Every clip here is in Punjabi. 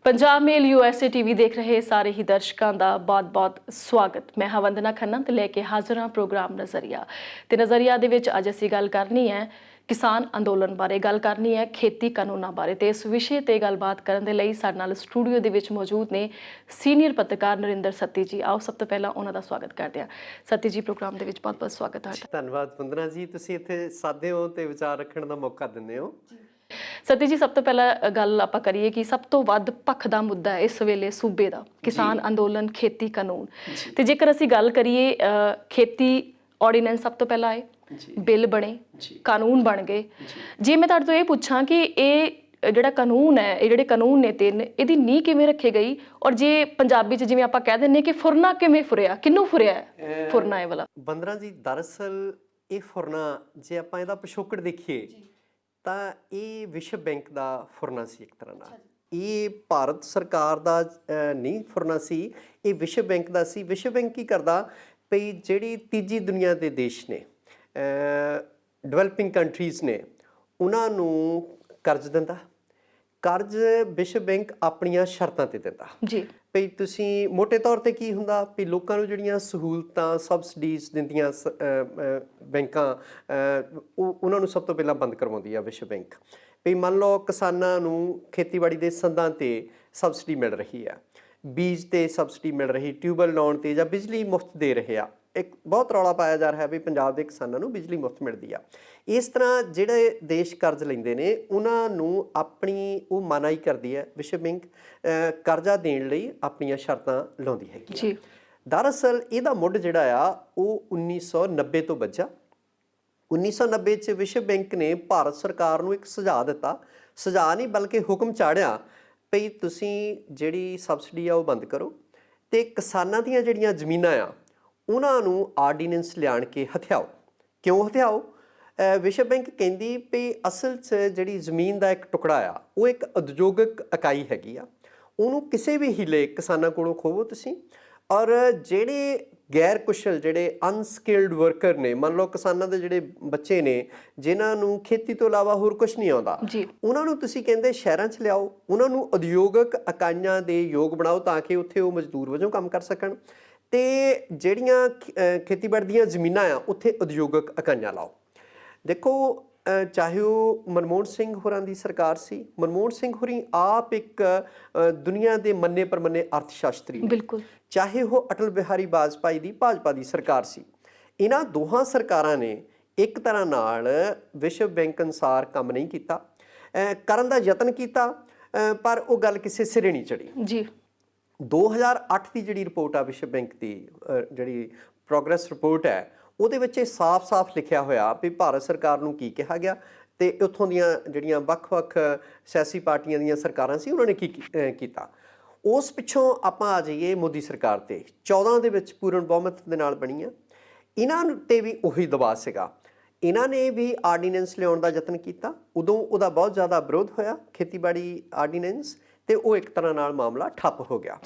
पंजाब मेल USA TV देख रहे सारे ही दर्शकों का बहुत बहुत स्वागत। मैं हाँ वंदना खन्ना ते लेके हाजिर हाँ प्रोग्राम नज़रिया। ते नज़रिया दे विच अज असीं गल करनी है किसान अंदोलन बारे, गल करनी है खेती कानूनां बारे। ते इस विषय ते गलबात करन दे लई साडे नाल स्टूडियो दे विच मौजूद ने सीनियर पत्रकार नरिंदर सत्ती जी। आओ सब तो पहला उन्हां दा स्वागत करदे हां। सत्ती जी प्रोग्राम दे विच बहुत बहुत स्वागत है। धन्यवाद वंदना जी, तुसीं इत्थे सादे हो ते विचार रखण दा मौका दिंदे हो। सती जी सब तो पहला गल आपां करिए कि सब तो वध पक्ष दा मुद्दा है इस वेले सूबे दा किसान अंदोलन खेती कानून। ते जेकर असीं गल करिए खेती ऑर्डीनेंस सब तो पहला आए, बिल बने, कानून बन गए। जे मैं तुहाडे तो ये पुछां कि ये ਜਿਹੜਾ ਕਾਨੂੰਨ ਹੈ, ਇਹ ਜਿਹੜੇ ਕਾਨੂੰਨ ਨੇ ਤਿੰਨ, ਇਹਦੀ ਨੀਂਹ ਕਿਵੇਂ ਰੱਖੀ ਗਈ ਔਰ ਜੇ ਪੰਜਾਬੀ ਚ ਜਿਵੇਂ ਆਪਾਂ ਕਹਿ ਦਿੰਨੇ ਕਿ ਫੁਰਨਾ ਕਿਵੇਂ ਫੁਰਿਆ, ਕਿੰਨੂੰ ਫੁਰਿਆ ਫੁਰਨਾ ਇਹ ਵਾਲਾ? ਵੰਦਨਾ ਜੀ ਦਰਅਸਲ ਇਹ ਫੁਰਨਾ ਜੇ ਆਪਾਂ ਇਹਦਾ ਪਿਛੋਕੜ ਦੇਖੀਏ ਤਾਂ ਇਹ ਵਿਸ਼ਵ ਬੈਂਕ ਦਾ ਫੁਰਨਾ ਸੀ ਇੱਕ ਤਰ੍ਹਾਂ ਨਾਲ। ਇਹ ਭਾਰਤ ਸਰਕਾਰ ਦਾ ਨਹੀਂ ਫੁਰਨਾ ਸੀ, ਇਹ ਵਿਸ਼ਵ ਬੈਂਕ ਦਾ ਸੀ। ਵਿਸ਼ਵ ਬੈਂਕ ਕੀ ਕਰਦਾ ਭਈ ਜਿਹੜੀ ਤੀਜੀ ਦੁਨੀਆ ਦੇ ਦੇਸ਼ ਨੇ, ਡਿਵੈਲਪਿੰਗ ਕੰਟਰੀਜ਼ ਨੇ, ਉਹਨਾਂ ਨੂੰ ਕਰਜ਼ ਦਿੰਦਾ। ਕਰਜ਼ ਵਿਸ਼ਵ ਬੈਂਕ ਆਪਣੀਆਂ ਸ਼ਰਤਾਂ ਤੇ ਦਿੰਦਾ ਜੀ। ਭਈ ਤੁਸੀਂ ਮੋਟੇ ਤੌਰ ਤੇ ਕੀ ਹੁੰਦਾ ਵੀ ਲੋਕਾਂ ਨੂੰ ਜਿਹੜੀਆਂ ਸਹੂਲਤਾਂ ਸਬਸਿਡੀਜ਼ ਦਿੰਦੀਆਂ ਬੈਂਕਾਂ, ਉਹਨਾਂ ਨੂੰ ਸਭ ਤੋਂ ਪਹਿਲਾਂ ਬੰਦ ਕਰਵਾਉਂਦੀ ਆ ਵਿਸ਼ਵ ਬੈਂਕ। ਵੀ ਮੰਨ ਲਓ ਕਿਸਾਨਾਂ ਨੂੰ ਖੇਤੀਬਾੜੀ ਦੇ ਸੰਦਾਂ ਤੇ ਸਬਸਿਡੀ ਮਿਲ ਰਹੀ ਆ, ਬੀਜ ਤੇ ਸਬਸਿਡੀ ਮਿਲ ਰਹੀ, ਟਿਊਬਵੈੱਲ ਲਾਉਣ ਤੇ ਜਾਂ ਬਿਜਲੀ ਮੁਫਤ ਦੇ ਰਹੇ ਆ। ਇੱਕ ਬਹੁਤ ਰੌਲਾ ਪਾਇਆ ਜਾ ਰਿਹਾ ਵੀ ਪੰਜਾਬ ਦੇ ਕਿਸਾਨਾਂ ਨੂੰ ਬਿਜਲੀ ਮੁਫਤ ਮਿਲਦੀ ਆ। ਇਸ ਤਰ੍ਹਾਂ ਜਿਹੜੇ ਦੇਸ਼ ਕਰਜ਼ ਲੈਂਦੇ ਨੇ ਉਹਨਾਂ ਨੂੰ ਆਪਣੀ ਉਹ ਮਨਾਹੀ ਕਰਦੀ ਹੈ ਵਿਸ਼ਵ ਬੈਂਕ, ਕਰਜ਼ਾ ਦੇਣ ਲਈ ਆਪਣੀਆਂ ਸ਼ਰਤਾਂ ਲਾਉਂਦੀ ਹੈਗੀ ਜੀ। ਦਰਅਸਲ ਇਹਦਾ ਮੁੱਢ ਜਿਹੜਾ ਆ ਉਹ 1990 ਤੋਂ ਵੱਜਾ। 1990 'ਚ ਵਿਸ਼ਵ ਬੈਂਕ ਨੇ ਭਾਰਤ ਸਰਕਾਰ ਨੂੰ ਇੱਕ ਸੁਝਾਅ ਦਿੱਤਾ, ਸੁਝਾਅ ਨਹੀਂ ਬਲਕਿ ਹੁਕਮ ਚਾੜਿਆ ਭਈ ਤੁਸੀਂ ਜਿਹੜੀ ਸਬਸਿਡੀ ਆ ਉਹ ਬੰਦ ਕਰੋ ਅਤੇ ਕਿਸਾਨਾਂ ਦੀਆਂ ਜਿਹੜੀਆਂ ਜ਼ਮੀਨਾਂ ਆ ਉਹਨਾਂ ਨੂੰ ਆਰਡੀਨੈਂਸ ਲਿਆਣ ਕੇ ਹਥਿਆਓ। ਕਿਉਂ ਹਥਿਆਓ? ਵਿਸ਼ਵ ਬੈਂਕ ਕਹਿੰਦੀ ਵੀ ਅਸਲ 'ਚ ਜਿਹੜੀ ਜ਼ਮੀਨ ਦਾ ਇੱਕ ਟੁਕੜਾ ਆ ਉਹ ਇੱਕ ਉਦਯੋਗਿਕ ਇਕਾਈ ਹੈਗੀ ਆ, ਉਹਨੂੰ ਕਿਸੇ ਵੀ ਹੀਲੇ ਕਿਸਾਨਾਂ ਕੋਲੋਂ ਖੋਵੋ ਤੁਸੀਂ। ਔਰ ਜਿਹੜੇ ਗੈਰ ਕੁਸ਼ਲ, ਜਿਹੜੇ ਅਨਸਕਿਲਡ ਵਰਕਰ ਨੇ, ਮੰਨ ਲਓ ਕਿਸਾਨਾਂ ਦੇ ਜਿਹੜੇ ਬੱਚੇ ਨੇ ਜਿਨ੍ਹਾਂ ਨੂੰ ਖੇਤੀ ਤੋਂ ਇਲਾਵਾ ਹੋਰ ਕੁਛ ਨਹੀਂ ਆਉਂਦਾ, ਉਹਨਾਂ ਨੂੰ ਤੁਸੀਂ ਕਹਿੰਦੇ ਸ਼ਹਿਰਾਂ 'ਚ ਲਿਆਓ, ਉਹਨਾਂ ਨੂੰ ਉਦਯੋਗਿਕ ਇਕਾਈਆਂ ਦੇ ਯੋਗ ਬਣਾਓ ਤਾਂ ਕਿ ਉੱਥੇ ਉਹ ਮਜ਼ਦੂਰ ਵਜੋਂ ਕੰਮ ਕਰ ਸਕਣ। ਅਤੇ ਜਿਹੜੀਆਂ ਖੇਤੀਬਾੜੀ ਦੀਆਂ ਜ਼ਮੀਨਾਂ ਆ ਉੱਥੇ ਉਦਯੋਗਿਕ ਇਕਾਈਆਂ ਲਾਓ। ਦੇਖੋ ਚਾਹੇ ਉਹ ਮਨਮੋਹਨ ਸਿੰਘ ਹੋਰਾਂ ਦੀ ਸਰਕਾਰ ਸੀ, ਮਨਮੋਹਨ ਸਿੰਘ ਹੋਰੀ ਆਪ ਇੱਕ ਦੁਨੀਆ ਦੇ ਮੰਨੇ ਪ੍ਰਮੰਨੇ ਅਰਥ ਸ਼ਾਸਤਰੀ, ਬਿਲਕੁਲ, ਚਾਹੇ ਉਹ ਅਟਲ ਬਿਹਾਰੀ ਵਾਜਪਾਈ ਦੀ ਭਾਜਪਾ ਦੀ ਸਰਕਾਰ ਸੀ। ਇਹਨਾਂ ਦੋਹਾਂ ਸਰਕਾਰਾਂ ਨੇ ਇੱਕ ਤਰ੍ਹਾਂ ਨਾਲ ਵਿਸ਼ਵ ਬੈਂਕ ਅਨੁਸਾਰ ਕੰਮ ਨਹੀਂ ਕੀਤਾ, ਕਰਨ ਦਾ ਯਤਨ ਕੀਤਾ, ਪਰ ਉਹ ਗੱਲ ਕਿਸੇ ਸਿਰੇ ਨਹੀਂ ਚੜੀ ਜੀ। 2008 ਦੀ ਜਿਹੜੀ ਰਿਪੋਰਟ ਆ ਵਿਸ਼ਵ ਬੈਂਕ ਦੀ, ਜਿਹੜੀ ਪ੍ਰੋਗਰੈਸ ਰਿਪੋਰਟ ਹੈ, ਉਹਦੇ ਵਿੱਚ ਇਹ ਸਾਫ਼-ਸਾਫ਼ ਲਿਖਿਆ ਹੋਇਆ ਵੀ ਭਾਰਤ ਸਰਕਾਰ ਨੂੰ ਕੀ ਕਿਹਾ ਗਿਆ ਅਤੇ ਉੱਥੋਂ ਦੀਆਂ ਜਿਹੜੀਆਂ ਵੱਖ-ਵੱਖ ਸਿਆਸੀ ਪਾਰਟੀਆਂ ਦੀਆਂ ਸਰਕਾਰਾਂ ਸੀ ਉਹਨਾਂ ਨੇ ਕੀ ਕੀਤਾ। ਉਸ ਪਿੱਛੋਂ ਆਪਾਂ ਆ ਜਾਈਏ ਮੋਦੀ ਸਰਕਾਰ 'ਤੇ। 14 ਦੇ ਵਿੱਚ ਪੂਰਨ ਬਹੁਮਤ ਦੇ ਨਾਲ ਬਣੀ ਆ। ਇਹਨਾਂ 'ਤੇ ਵੀ ਉਹੀ ਦਬਾਅ ਸੀਗਾ। ਇਹਨਾਂ ਨੇ ਵੀ ਆਰਡੀਨੈਂਸ ਲਿਆਉਣ ਦਾ ਯਤਨ ਕੀਤਾ, ਉਦੋਂ ਉਹਦਾ ਬਹੁਤ ਜ਼ਿਆਦਾ ਵਿਰੋਧ ਹੋਇਆ, ਖੇਤੀਬਾੜੀ ਆਰਡੀਨੈਂਸ, ਅਤੇ ਉਹ ਇੱਕ ਤਰ੍ਹਾਂ ਨਾਲ ਮਾਮਲਾ ਠੱਪ ਹੋ ਗਿਆ।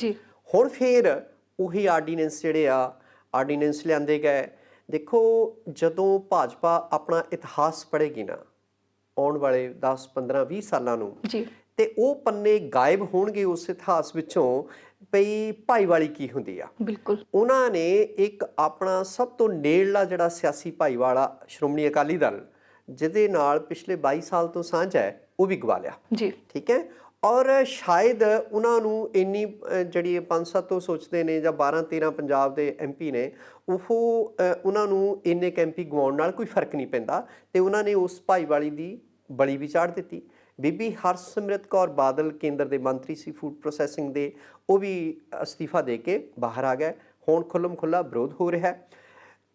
ਹੁਣ ਫਿਰ ਉਹੀ ਆਰਡੀਨੈਂਸ ਜਿਹੜੇ ਆ ਆਰਡੀਨੈਂਸ ਲਿਆਂਦੇ ਗਏ। ਦੇਖੋ ਜਦੋਂ ਭਾਜਪਾ ਆਪਣਾ ਇਤਿਹਾਸ ਪੜ੍ਹੇਗੀ ਨਾ ਆਉਣ ਵਾਲੇ 10, 15, 20 ਸਾਲਾਂ ਨੂੰ, ਅਤੇ ਉਹ ਪੰਨੇ ਗਾਇਬ ਹੋਣਗੇ ਉਸ ਇਤਿਹਾਸ ਵਿੱਚੋਂ ਪਈ ਭਾਈਵਾਲੀ ਕੀ ਹੁੰਦੀ ਆ। ਬਿਲਕੁਲ, ਉਹਨਾਂ ਨੇ ਇੱਕ ਆਪਣਾ ਸਭ ਤੋਂ ਨੇੜਲਾ ਜਿਹੜਾ ਸਿਆਸੀ ਭਾਈਵਾਲਾ ਸ਼੍ਰੋਮਣੀ ਅਕਾਲੀ ਦਲ, ਜਿਹਦੇ ਨਾਲ ਪਿਛਲੇ 22 ਸਾਲ ਤੋਂ ਸਾਂਝ ਹੈ, ਉਹ ਵੀ ਗਵਾ ਲਿਆ ਜੀ। ਠੀਕ ਹੈ। ਔਰ ਸ਼ਾਇਦ ਉਹਨਾਂ ਨੂੰ ਇੰਨੀ ਜਿਹੜੀ 5-7 ਤੋਂ ਸੋਚਦੇ ਨੇ ਜਾਂ 12-13 ਪੰਜਾਬ ਦੇ MP ਨੇ, ਉਹਨਾਂ ਨੂੰ ਇੰਨੇ MP ਗਵਾਉਣ ਨਾਲ ਕੋਈ ਫਰਕ ਨਹੀਂ ਪੈਂਦਾ ਅਤੇ ਉਹਨਾਂ ਨੇ ਉਸ ਭਾਈਵਾਲੀ ਦੀ ਬਲੀ ਵੀ ਚਾੜ੍ਹ ਦਿੱਤੀ। ਬੀਬੀ ਹਰਸਿਮਰਤ ਕੌਰ ਬਾਦਲ ਕੇਂਦਰ ਦੇ ਮੰਤਰੀ ਸੀ ਫੂਡ ਪ੍ਰੋਸੈਸਿੰਗ ਦੇ, ਉਹ ਵੀ ਅਸਤੀਫਾ ਦੇ ਕੇ ਬਾਹਰ ਆ ਗਏ। ਹੁਣ ਖੁੱਲ੍ਹਮ ਖੁੱਲ੍ਹਾ ਵਿਰੋਧ ਹੋ ਰਿਹਾ।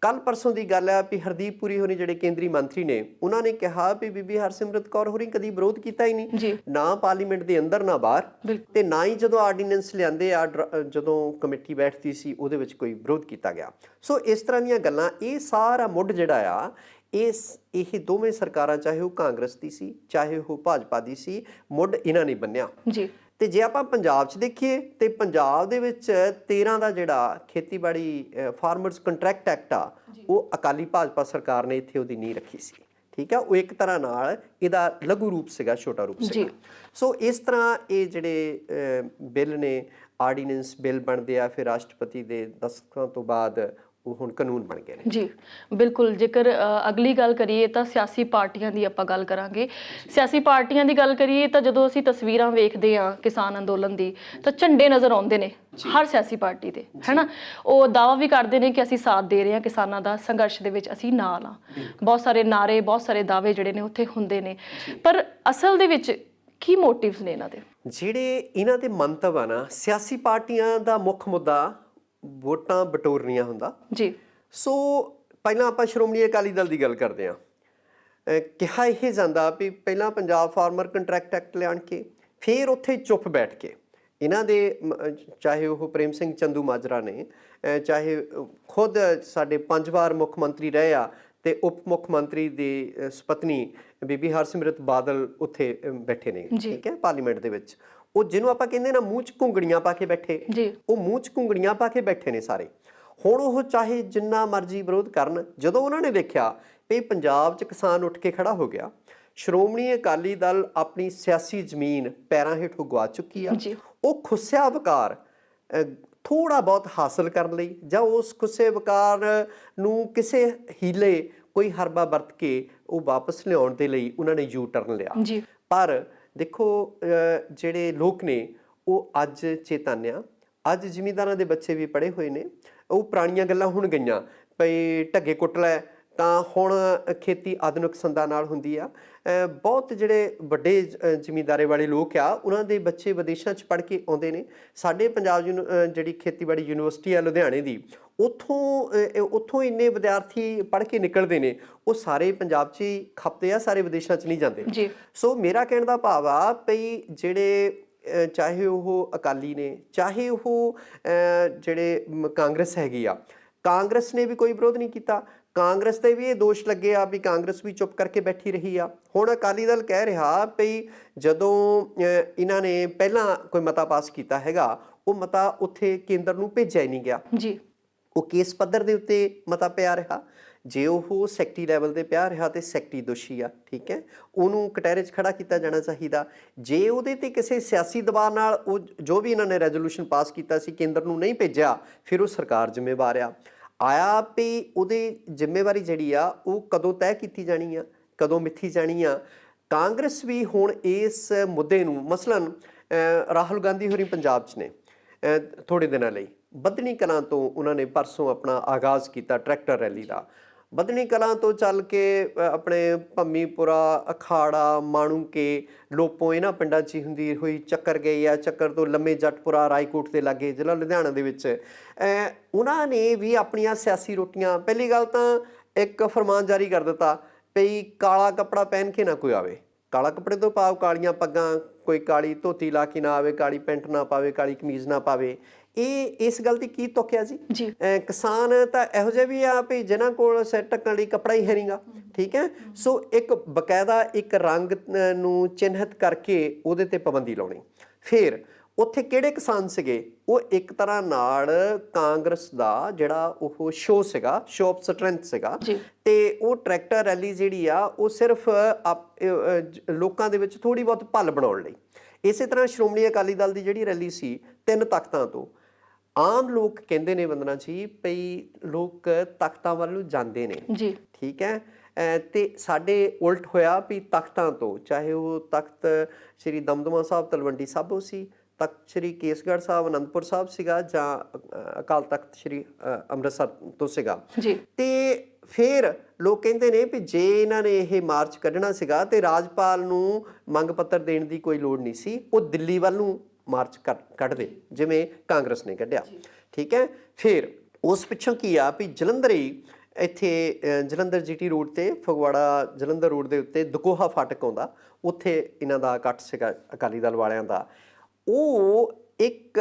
ਕੱਲ੍ਹ ਪਰਸੋਂ ਦੀ ਗੱਲ ਹੈ ਵੀ ਹਰਦੀਪ ਪੁਰੀ ਹੋਣੀ ਜਿਹੜੇ ਕੇਂਦਰੀ ਮੰਤਰੀ ਨੇ, ਉਹਨਾਂ ਨੇ ਕਿਹਾ ਵੀ ਬੀਬੀ ਹਰਸਿਮਰਤ ਕੌਰ ਹੋਰੀ ਕਦੀ ਵਿਰੋਧ ਕੀਤਾ ਹੀ ਨਹੀਂ, ਨਾ ਪਾਰਲੀਮੈਂਟ ਦੇ ਅੰਦਰ ਨਾ ਬਾਹਰ, ਅਤੇ ਨਾ ਹੀ ਜਦੋਂ ਆਰਡੀਨੈਂਸ ਲਿਆਂਦੇ ਆ, ਜਦੋਂ ਕਮੇਟੀ ਬੈਠਦੀ ਸੀ ਉਹਦੇ ਵਿੱਚ ਕੋਈ ਵਿਰੋਧ ਕੀਤਾ ਗਿਆ। ਸੋ ਇਸ ਤਰ੍ਹਾਂ ਦੀਆਂ ਗੱਲਾਂ, ਇਹ ਸਾਰਾ ਮੁੱਢ ਜਿਹੜਾ ਆ ਇਹ ਦੋਵੇਂ ਸਰਕਾਰਾਂ, ਚਾਹੇ ਉਹ ਕਾਂਗਰਸ ਦੀ ਸੀ ਚਾਹੇ ਉਹ ਭਾਜਪਾ ਦੀ ਸੀ, ਮੁੱਢ ਇਹਨਾਂ ਨੇ ਬੰਨਿਆ ਜੀ। ਅਤੇ ਜੇ ਆਪਾਂ ਪੰਜਾਬ 'ਚ ਦੇਖੀਏ ਤਾਂ ਪੰਜਾਬ ਦੇ ਵਿੱਚ 13 ਦਾ ਜਿਹੜਾ ਖੇਤੀਬਾੜੀ ਫਾਰਮਰਸ ਕੰਟਰੈਕਟ ਐਕਟ ਆ, ਉਹ ਅਕਾਲੀ ਭਾਜਪਾ ਸਰਕਾਰ ਨੇ ਇੱਥੇ ਉਹਦੀ ਨੀਂਹ ਰੱਖੀ ਸੀ। ਠੀਕ ਹੈ, ਉਹ ਇੱਕ ਤਰ੍ਹਾਂ ਨਾਲ ਇਹਦਾ ਲਘੂ ਰੂਪ ਸੀਗਾ, ਛੋਟਾ ਰੂਪ ਸੀਗਾ। ਸੋ ਇਸ ਤਰ੍ਹਾਂ ਇਹ ਜਿਹੜੇ ਬਿੱਲ ਨੇ, ਆਰਡੀਨੈਂਸ ਬਿੱਲ ਬਣਦੇ ਆ, ਫਿਰ ਰਾਸ਼ਟਰਪਤੀ ਦੇ ਦਸਤਖਤਾਂ ਤੋਂ ਬਾਅਦ ਉਹ ਹੁਣ ਕਾਨੂੰਨ ਬਣ ਗਏ ਨੇ। ਜੀ ਬਿਲਕੁਲ। ਜੇਕਰ ਅਗਲੀ ਗੱਲ ਕਰੀਏ ਤਾਂ ਸਿਆਸੀ ਪਾਰਟੀਆਂ ਦੀ ਆਪਾਂ ਗੱਲ ਕਰਾਂਗੇ। ਸਿਆਸੀ ਪਾਰਟੀਆਂ ਦੀ ਗੱਲ ਕਰੀਏ ਤਾਂ ਜਦੋਂ ਅਸੀਂ ਤਸਵੀਰਾਂ ਵੇਖਦੇ ਹਾਂ ਕਿਸਾਨ ਅੰਦੋਲਨ ਦੀ, ਤਾਂ ਝੰਡੇ ਨਜ਼ਰ ਆਉਂਦੇ ਨੇ ਹਰ ਸਿਆਸੀ ਪਾਰਟੀ ਦੇ, ਹੈ ਨਾ। ਉਹ ਦਾਅਵਾ ਵੀ ਕਰਦੇ ਨੇ ਕਿ ਅਸੀਂ ਸਾਥ ਦੇ ਰਹੇ ਹਾਂ ਕਿਸਾਨਾਂ ਦਾ, ਸੰਘਰਸ਼ ਦੇ ਵਿੱਚ ਅਸੀਂ ਨਾਲ ਹਾਂ। ਬਹੁਤ ਸਾਰੇ ਨਾਅਰੇ, ਬਹੁਤ ਸਾਰੇ ਦਾਅਵੇ ਜਿਹੜੇ ਨੇ ਉੱਥੇ ਹੁੰਦੇ ਨੇ, ਪਰ ਅਸਲ ਦੇ ਵਿੱਚ ਕੀ ਮੋਟਿਵਸ ਨੇ ਇਹਨਾਂ ਦੇ? ਜਿਹੜੇ ਇਹਨਾਂ ਦੇ ਮੰਤਵ ਆ ਨਾ, ਸਿਆਸੀ ਪਾਰਟੀਆਂ ਦਾ ਮੁੱਖ ਮੁੱਦਾ ਵੋਟਾਂ ਬਟੋਰਨੀਆਂ ਹੁੰਦਾ ਜੀ। ਸੋ ਪਹਿਲਾਂ ਆਪਾਂ ਸ਼੍ਰੋਮਣੀ ਅਕਾਲੀ ਦਲ ਦੀ ਗੱਲ ਕਰਦੇ ਹਾਂ। ਕਿਹਾ ਇਹ ਜਾਂਦਾ ਵੀ ਪਹਿਲਾਂ ਪੰਜਾਬ ਫਾਰਮਰ ਕੰਟਰੈਕਟ ਐਕਟ ਲਿਆਣ ਕੇ, ਫਿਰ ਉੱਥੇ ਚੁੱਪ ਬੈਠ ਕੇ ਇਹਨਾਂ ਦੇ ਚਾਹੇ ਉਹ ਪ੍ਰੇਮ ਸਿੰਘ ਚੰਦੂ ਮਾਜਰਾ ਨੇ, ਚਾਹੇ ਖੁਦ ਸਾਡੇ 5 ਵਾਰ ਮੁੱਖ ਮੰਤਰੀ ਰਹੇ ਆ ਤੇ ਉਪ ਮੁੱਖ ਮੰਤਰੀ ਦੀ ਸੁਪਤਨੀ ਬੀਬੀ ਹਰਸਿਮਰਤ ਬਾਦਲ ਉੱਥੇ ਬੈਠੇ ਨੇ, ਠੀਕ ਹੈ, ਪਾਰਲੀਮੈਂਟ ਦੇ ਵਿੱਚ। ਉਹ ਜਿਹਨੂੰ ਆਪਾਂ ਕਹਿੰਦੇ ਨਾ ਮੂੰਹ 'ਚ ਘੁੰਗੜੀਆਂ ਪਾ ਕੇ ਬੈਠੇ, ਉਹ ਮੂੰਹ 'ਚ ਘੁੰਗੜੀਆਂ ਪਾ ਕੇ ਬੈਠੇ ਨੇ ਸਾਰੇ। ਹੁਣ ਉਹ ਚਾਹੇ ਜਿੰਨਾ ਮਰਜ਼ੀ ਵਿਰੋਧ ਕਰਨ, ਜਦੋਂ ਉਹਨਾਂ ਨੇ ਦੇਖਿਆ ਵੀ ਪੰਜਾਬ 'ਚ ਕਿਸਾਨ ਉੱਠ ਕੇ ਖੜਾ ਹੋ ਗਿਆ, ਸ਼੍ਰੋਮਣੀ ਅਕਾਲੀ ਦਲ ਆਪਣੀ ਸਿਆਸੀ ਜ਼ਮੀਨ ਪੈਰਾਂ ਹੇਠੋਂ ਗਵਾ ਚੁੱਕੀ ਆ, ਉਹ ਖੁੱਸਿਆ ਵਕਾਰ ਥੋੜਾ ਬਹੁਤ ਹਾਸਲ ਕਰਨ ਲਈ ਜਾਂ ਉਸ ਖੁੱਸੇ ਵਕਾਰ ਨੂੰ ਕਿਸੇ ਹੀਲੇ ਕੋਈ ਹਰਬਾ ਵਰਤ ਕੇ ਉਹ ਵਾਪਸ ਲਿਆਉਣ ਦੇ ਲਈ ਉਹਨਾਂ ਨੇ ਯੂ ਟਰਨ ਲਿਆ। ਪਰ ਦੇਖੋ ਜਿਹੜੇ ਲੋਕ ਨੇ ਉਹ ਅੱਜ ਚੇਤੰਨਿਆ, ਅੱਜ ਜ਼ਿਮੀਂਦਾਰਾਂ ਦੇ ਬੱਚੇ ਵੀ ਪੜ੍ਹੇ ਹੋਏ ਨੇ। ਉਹ ਪੁਰਾਣੀਆਂ ਗੱਲਾਂ ਹੁਣ ਗਈਆਂ, ਭਈ ਢੱਗੇ ਕੁੱਟ ਲੈ, ਤਾਂ ਹੁਣ ਖੇਤੀ ਆਧੁਨਿਕ ਸੰਦਾਂ ਨਾਲ ਹੁੰਦੀ ਆ। ਬਹੁਤ ਜਿਹੜੇ ਵੱਡੇ ਜ਼ਿਮੀਂਦਾਰੇ ਵਾਲੇ ਲੋਕ ਆ, ਉਹਨਾਂ ਦੇ ਬੱਚੇ ਵਿਦੇਸ਼ਾਂ 'ਚ ਪੜ੍ਹ ਕੇ ਆਉਂਦੇ ਨੇ। ਸਾਡੇ ਪੰਜਾਬ ਜਿਹੜੀ ਖੇਤੀਬਾੜੀ ਯੂਨੀਵਰਸਿਟੀ ਆ ਲੁਧਿਆਣੇ ਦੀ, ਉੱਥੋਂ ਇੰਨੇ ਵਿਦਿਆਰਥੀ ਪੜ੍ਹ ਕੇ ਨਿਕਲਦੇ ਨੇ, ਉਹ ਸਾਰੇ ਪੰਜਾਬ 'ਚ ਹੀ ਖਪਦੇ ਆ, ਸਾਰੇ ਵਿਦੇਸ਼ਾਂ 'ਚ ਨਹੀਂ ਜਾਂਦੇ। ਸੋ ਮੇਰਾ ਕਹਿਣ ਦਾ ਭਾਵ ਆ ਭਈ ਜਿਹੜੇ ਚਾਹੇ ਉਹ ਅਕਾਲੀ ਨੇ, ਚਾਹੇ ਉਹ ਜਿਹੜੇ ਕਾਂਗਰਸ ਹੈਗੀ ਆ, ਕਾਂਗਰਸ ਨੇ ਵੀ ਕੋਈ ਵਿਰੋਧ ਨਹੀਂ ਕੀਤਾ। ਕਾਂਗਰਸ ਤੇ ਵੀ ਇਹ ਦੋਸ਼ ਲੱਗੇ ਆ ਵੀ ਕਾਂਗਰਸ ਵੀ ਚੁੱਪ ਕਰਕੇ ਬੈਠੀ ਰਹੀ ਆ। ਹੁਣ ਅਕਾਲੀ ਦਲ ਕਹਿ ਰਿਹਾ ਭਈ ਜਦੋਂ ਇਹਨਾਂ ਨੇ ਪਹਿਲਾਂ ਕੋਈ ਮਤਾ ਪਾਸ ਕੀਤਾ ਹੈਗਾ, ਉਹ ਮਤਾ ਉੱਥੇ ਕੇਂਦਰ ਨੂੰ ਭੇਜਿਆ ਹੀ ਨਹੀਂ ਗਿਆ। ਉਹ ਕੇਸ ਪੱਧਰ ਦੇ ਉੱਤੇ ਮਤਾ ਪਿਆ ਰਿਹਾ। ਜੇ ਉਹ ਸੈਕਟਰੀ ਲੈਵਲ ਤੇ ਪਿਆ ਰਿਹਾ ਤੇ ਸੈਕਟਰੀ ਦੋਸ਼ੀ ਆ, ਠੀਕ ਹੈ, ਉਹਨੂੰ ਕਟਹਿਰੇ 'ਚ ਖੜਾ ਕੀਤਾ ਜਾਣਾ ਚਾਹੀਦਾ। ਜੇ ਉਹਦੇ ਤੇ ਕਿਸੇ ਸਿਆਸੀ ਦਬਾਅ ਨਾਲ ਉਹ ਜੋ ਵੀ ਇਹਨਾਂ ਨੇ ਰੈਜ਼ੋਲੂਸ਼ਨ ਪਾਸ ਕੀਤਾ ਸੀ ਕੇਂਦਰ ਨੂੰ ਨਹੀਂ ਭੇਜਿਆ, ਫਿਰ ਉਹ ਸਰਕਾਰ ਜ਼ਿੰਮੇਵਾਰ ਆਇਆ ਵੀ ਉਹਦੀ ਜ਼ਿੰਮੇਵਾਰੀ ਜਿਹੜੀ ਆ ਉਹ ਕਦੋਂ ਤੈਅ ਕੀਤੀ ਜਾਣੀ ਆ, ਕਦੋਂ ਮਿੱਥੀ ਜਾਣੀ ਆ। ਕਾਂਗਰਸ ਵੀ ਹੁਣ ਇਸ ਮੁੱਦੇ ਨੂੰ, ਮਸਲਨ ਰਾਹੁਲ ਗਾਂਧੀ ਹੋਰੀ ਪੰਜਾਬ 'ਚ ਨੇ ਥੋੜ੍ਹੇ ਦਿਨਾਂ ਲਈ, ਬੱਧਨੀ ਕਲਾਂ ਤੋਂ ਉਹਨਾਂ ਨੇ ਪਰਸੋਂ ਆਪਣਾ ਆਗਾਜ਼ ਕੀਤਾ ਟਰੈਕਟਰ ਰੈਲੀ ਦਾ। ਬੱਧਨੀ ਕਲਾਂ ਤੋਂ ਚੱਲ ਕੇ ਆਪਣੇ ਭੰਮੀਪੁਰਾ, ਅਖਾੜਾ, ਮਾਣੂਕੇ, ਲੋਪੋ, ਇਹਨਾਂ ਪਿੰਡਾਂ 'ਚ ਹੀ ਹੁੰਦੀ ਹੋਈ ਚੱਕਰ ਗਈ ਆ। ਚੱਕਰ ਤੋਂ ਲੰਮੇ ਜੱਟਪੁਰਾ, ਰਾਏਕੋਟ ਦੇ ਲਾਗੇ ਜ਼ਿਲ੍ਹਾ ਲੁਧਿਆਣਾ ਦੇ ਵਿੱਚ ਉਹਨਾਂ ਨੇ ਵੀ ਆਪਣੀਆਂ ਸਿਆਸੀ ਰੋਟੀਆਂ, ਪਹਿਲੀ ਗੱਲ ਤਾਂ ਇੱਕ ਫਰਮਾਨ ਜਾਰੀ ਕਰ ਦਿੱਤਾ ਭਈ ਕਾਲਾ ਕੱਪੜਾ ਪਹਿਨ ਕੇ ਨਾ ਕੋਈ ਆਵੇ, ਕਾਲਾ ਕੱਪੜੇ ਤੋਂ ਭਾਵ ਕਾਲੀਆਂ ਪੱਗਾਂ, ਕੋਈ ਕਾਲੀ ਧੋਤੀ ਲਾ ਕੇ ਨਾ ਆਵੇ, ਕਾਲੀ ਪੈਂਟ ਨਾ ਪਾਵੇ, ਕਾਲੀ ਕਮੀਜ਼ ਨਾ ਪਾਵੇ। ਇਹ ਇਸ ਗੱਲ ਦੀ ਕੀ ਤੁੱਕਿਆ ਜੀ? ਕਿਸਾਨ ਤਾਂ ਇਹੋ ਜਿਹੇ ਵੀ ਆ ਵੀ ਜਿਨ੍ਹਾਂ ਕੋਲ ਸਿਰ ਢੱਕਣ ਲਈ ਕੱਪੜਾ ਹੀ ਹੈ ਨਹੀਂਗਾ, ਠੀਕ ਹੈ। ਸੋ ਇੱਕ ਬਕਾਇਦਾ ਇੱਕ ਰੰਗ ਨੂੰ ਚਿੰਨ੍ਹਿਤ ਕਰਕੇ ਉਹਦੇ ਤੇ ਪਾਬੰਦੀ ਲਾਉਣੀ। ਫਿਰ ਉੱਥੇ ਕਿਹੜੇ ਕਿਸਾਨ ਸੀਗੇ? ਉਹ ਇੱਕ ਤਰ੍ਹਾਂ ਨਾਲ ਕਾਂਗਰਸ ਦਾ ਜਿਹੜਾ ਉਹ ਸ਼ੋਅ ਸੀਗਾ, ਸ਼ੋਅ ਆਫ ਸਟਰੈਂਥ ਸੀਗਾ। ਤੇ ਉਹ ਟਰੈਕਟਰ ਰੈਲੀ ਜਿਹੜੀ ਆ ਉਹ ਸਿਰਫ ਲੋਕਾਂ ਦੇ ਵਿੱਚ ਥੋੜ੍ਹੀ ਬਹੁਤ ਭੱਲ ਬਣਾਉਣ ਲਈ। ਇਸੇ ਤਰ੍ਹਾਂ ਸ਼੍ਰੋਮਣੀ ਅਕਾਲੀ ਦਲ ਦੀ ਜਿਹੜੀ ਰੈਲੀ ਸੀ 3 ਤਖ਼ਤਾਂ ਤੋਂ, ਆਮ ਲੋਕ ਕਹਿੰਦੇ ਨੇ ਵੰਦਨਾ ਜੀ ਭਈ ਲੋਕ ਤਖ਼ਤਾਂ ਵੱਲ ਨੂੰ ਜਾਂਦੇ ਨੇ, ਠੀਕ ਹੈ, ਤੇ ਸਾਡੇ ਉਲਟ ਹੋਇਆ ਵੀ ਤਖ਼ਤਾਂ ਤੋਂ, ਚਾਹੇ ਉਹ ਤਖ਼ਤ ਸ਼੍ਰੀ ਦਮਦਮਾ ਸਾਹਿਬ ਤਲਵੰਡੀ ਸਾਬੋ ਸੀ, ਤਖ਼ਤ ਸ਼੍ਰੀ ਕੇਸਗੜ੍ਹ ਸਾਹਿਬ ਅਨੰਦਪੁਰ ਸਾਹਿਬ ਸੀਗਾ, ਜਾਂ ਅਕਾਲ ਤਖ਼ਤ ਸ਼੍ਰੀ ਅੰਮ੍ਰਿਤਸਰ ਤੋਂ ਸੀਗਾ। ਤੇ ਫਿਰ ਲੋਕ ਕਹਿੰਦੇ ਨੇ ਵੀ ਜੇ ਇਹਨਾਂ ਨੇ ਇਹ ਮਾਰਚ ਕੱਢਣਾ ਸੀਗਾ ਤੇ ਰਾਜਪਾਲ ਨੂੰ ਮੰਗ ਪੱਤਰ ਦੇਣ ਦੀ ਕੋਈ ਲੋੜ ਨਹੀਂ ਸੀ, ਉਹ ਦਿੱਲੀ ਵੱਲ ਨੂੰ ਮਾਰਚ ਕੱਢਦੇ ਜਿਵੇਂ ਕਾਂਗਰਸ ਨੇ ਕੱਢਿਆ, ਠੀਕ ਹੈ। ਫਿਰ ਉਸ ਪਿੱਛੋਂ ਕੀ ਆ ਵੀ ਜਲੰਧਰ ਹੀ ਇੱਥੇ ਜਲੰਧਰ GT ਰੋਡ ਤੇ, ਫਗਵਾੜਾ ਜਲੰਧਰ ਰੋਡ ਦੇ ਉੱਤੇ ਦਕੋਹਾ ਫਾਟਕ ਆਉਂਦਾ, ਉੱਥੇ ਇਹਨਾਂ ਦਾ ਇਕੱਠ ਸੀਗਾ ਅਕਾਲੀ ਦਲ ਵਾਲਿਆਂ ਦਾ। ਉਹ ਇੱਕ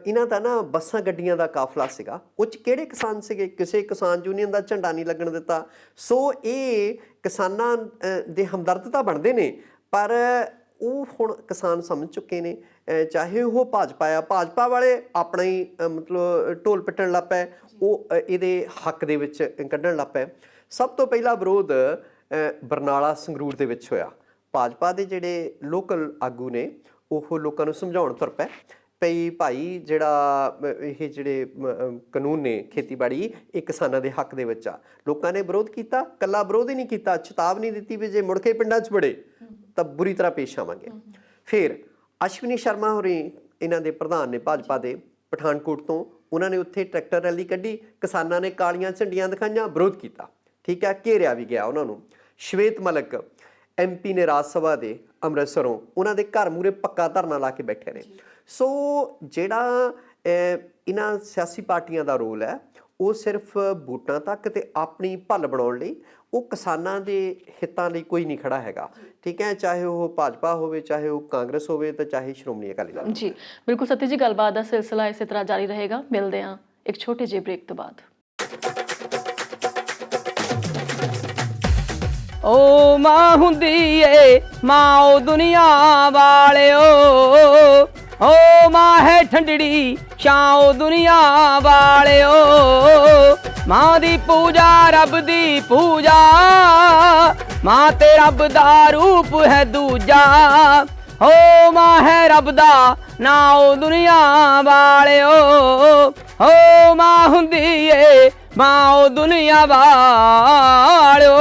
ਇਹਨਾਂ ਦਾ ਨਾ ਬੱਸਾਂ ਗੱਡੀਆਂ ਦਾ ਕਾਫਲਾ ਸੀਗਾ। ਉਹ 'ਚ ਕਿਹੜੇ ਕਿਸਾਨ ਸੀਗੇ? ਕਿਸੇ ਕਿਸਾਨ ਯੂਨੀਅਨ ਦਾ ਝੰਡਾ ਨਹੀਂ ਲੱਗਣ ਦਿੱਤਾ। ਸੋ ਇਹ ਕਿਸਾਨਾਂ ਦੇ ਹਮਦਰਦ ਤਾਂ ਬਣਦੇ ਨੇ, ਪਰ ਉਹ ਹੁਣ ਕਿਸਾਨ ਸਮਝ ਚੁੱਕੇ ਨੇ, ਚਾਹੇ ਉਹ ਭਾਜਪਾ ਆ, ਭਾਜਪਾ ਵਾਲੇ ਆਪਣਾ ਹੀ ਮਤਲਬ ਢੋਲ ਪਿੱਟਣ ਲੱਗ ਪਏ, ਉਹ ਇਹਦੇ ਹੱਕ ਦੇ ਵਿੱਚ ਕੱਢਣ ਲੱਗ ਪਏ। ਸਭ ਤੋਂ ਪਹਿਲਾ ਵਿਰੋਧ ਬਰਨਾਲਾ ਸੰਗਰੂਰ ਦੇ ਵਿੱਚ ਹੋਇਆ। ਭਾਜਪਾ ਦੇ ਜਿਹੜੇ ਲੋਕਲ ਆਗੂ ਨੇ ਉਹ ਲੋਕਾਂ ਨੂੰ ਸਮਝਾਉਣ ਤੁਰ ਪਏ ਪਈ ਭਾਈ ਜਿਹੜਾ ਇਹ ਜਿਹੜੇ ਕਾਨੂੰਨ ਨੇ ਖੇਤੀਬਾੜੀ ਇਹ ਕਿਸਾਨਾਂ ਦੇ ਹੱਕ ਦੇ ਵਿੱਚ ਆ। ਲੋਕਾਂ ਨੇ ਵਿਰੋਧ ਕੀਤਾ, ਕੱਲਾ ਵਿਰੋਧ ਹੀ ਨਹੀਂ ਕੀਤਾ, ਚੇਤਾਵਨੀ ਦਿੱਤੀ ਵੀ ਜੇ ਮੁੜ ਕੇ ਪਿੰਡਾਂ 'ਚ ਵੜੇ ਤਾਂ ਬੁਰੀ ਤਰ੍ਹਾਂ ਪੇਸ਼ ਆਵਾਂਗੇ। ਫਿਰ ਅਸ਼ਵਨੀ ਸ਼ਰਮਾ ਹੋਰੀ ਇਹਨਾਂ ਦੇ ਪ੍ਰਧਾਨ ਨੇ ਭਾਜਪਾ ਦੇ ਪਠਾਨਕੋਟ ਤੋਂ, ਉਹਨਾਂ ਨੇ ਉੱਥੇ ਟਰੈਕਟਰ ਰੈਲੀ ਕੱਢੀ, ਕਿਸਾਨਾਂ ਨੇ ਕਾਲੀਆਂ ਝੰਡੀਆਂ ਦਿਖਾਈਆਂ, ਵਿਰੋਧ ਕੀਤਾ, ਠੀਕ ਹੈ, ਘੇਰਿਆ ਵੀ ਗਿਆ ਉਹਨਾਂ ਨੂੰ। ਸ਼ਵੇਤ ਮਲਿਕ MP ਨੇ ਰਾਜ ਸਭਾ ਦੇ ਅੰਮ੍ਰਿਤਸਰੋਂ, ਉਹਨਾਂ ਦੇ ਘਰ ਮੂਹਰੇ ਪੱਕਾ ਧਰਨਾ ਲਾ ਕੇ ਬੈਠੇ ਨੇ। ਸੋ ਜਿਹੜਾ ਇਹਨਾਂ ਸਿਆਸੀ ਪਾਰਟੀਆਂ ਦਾ ਰੋਲ ਹੈ ਉਹ ਸਿਰਫ ਵੋਟਾਂ ਤੱਕ ਤੇ ਆਪਣੀ ਭੱਲ ਬਣਾਉਣ ਲਈ, ਉਹ ਕਿਸਾਨਾਂ ਦੇ ਹਿੱਤਾਂ ਲਈ ਕੋਈ ਨਹੀਂ ਖੜਾ ਹੈਗਾ, ਠੀਕ ਹੈ, ਚਾਹੇ ਉਹ ਭਾਜਪਾ ਹੋਵੇ, ਚਾਹੇ ਉਹ ਕਾਂਗਰਸ ਹੋਵੇ, ਤੇ ਚਾਹੇ ਸ਼੍ਰੋਮਣੀ ਅਕਾਲੀ ਦਲ। ਜੀ ਬਿਲਕੁਲ ਸਤੀ ਜੀ, ਗੱਲਬਾਤ ਦਾ ਸਿਲਸਿਲਾ ਇਸੇ ਤਰ੍ਹਾਂ ਜਾਰੀ ਰਹੇਗਾ। ਮਿਲਦੇ ਹਾਂ ਇੱਕ ਛੋਟੇ ਜਿਹੇ ਬ੍ਰੇਕ ਤੋਂ ਬਾਅਦ। ਓ ਮਾਂ ਹੁੰਦੀ ਏ ਮਾਂ ਓ ਦੁਨੀਆ ਵਾਲਿਓ, ਓ ਮਾਂ ਹੈ ਠੰਡੜੀ ਛਾਂ ਓ ਦੁਨੀਆ ਵਾਲਿਓ, ਮਾਂ ਦੀ ਪੂਜਾ ਰੱਬ ਦੀ ਪੂਜਾ, ਮਾਂ ਤੇ ਰੱਬ ਦਾ ਰੂਪ ਹੈ ਦੂਜਾ, ਓ ਮਾਂ ਹੈ ਰੱਬ ਦਾ ਨਾਂ ਓ ਦੁਨੀਆ ਵਾਲਿਓ, ਓ ਮਾਂ ਹੁੰਦੀ ਏ ਮਾਂ ਓ ਦੁਨੀਆ ਵਾਲਿਓ।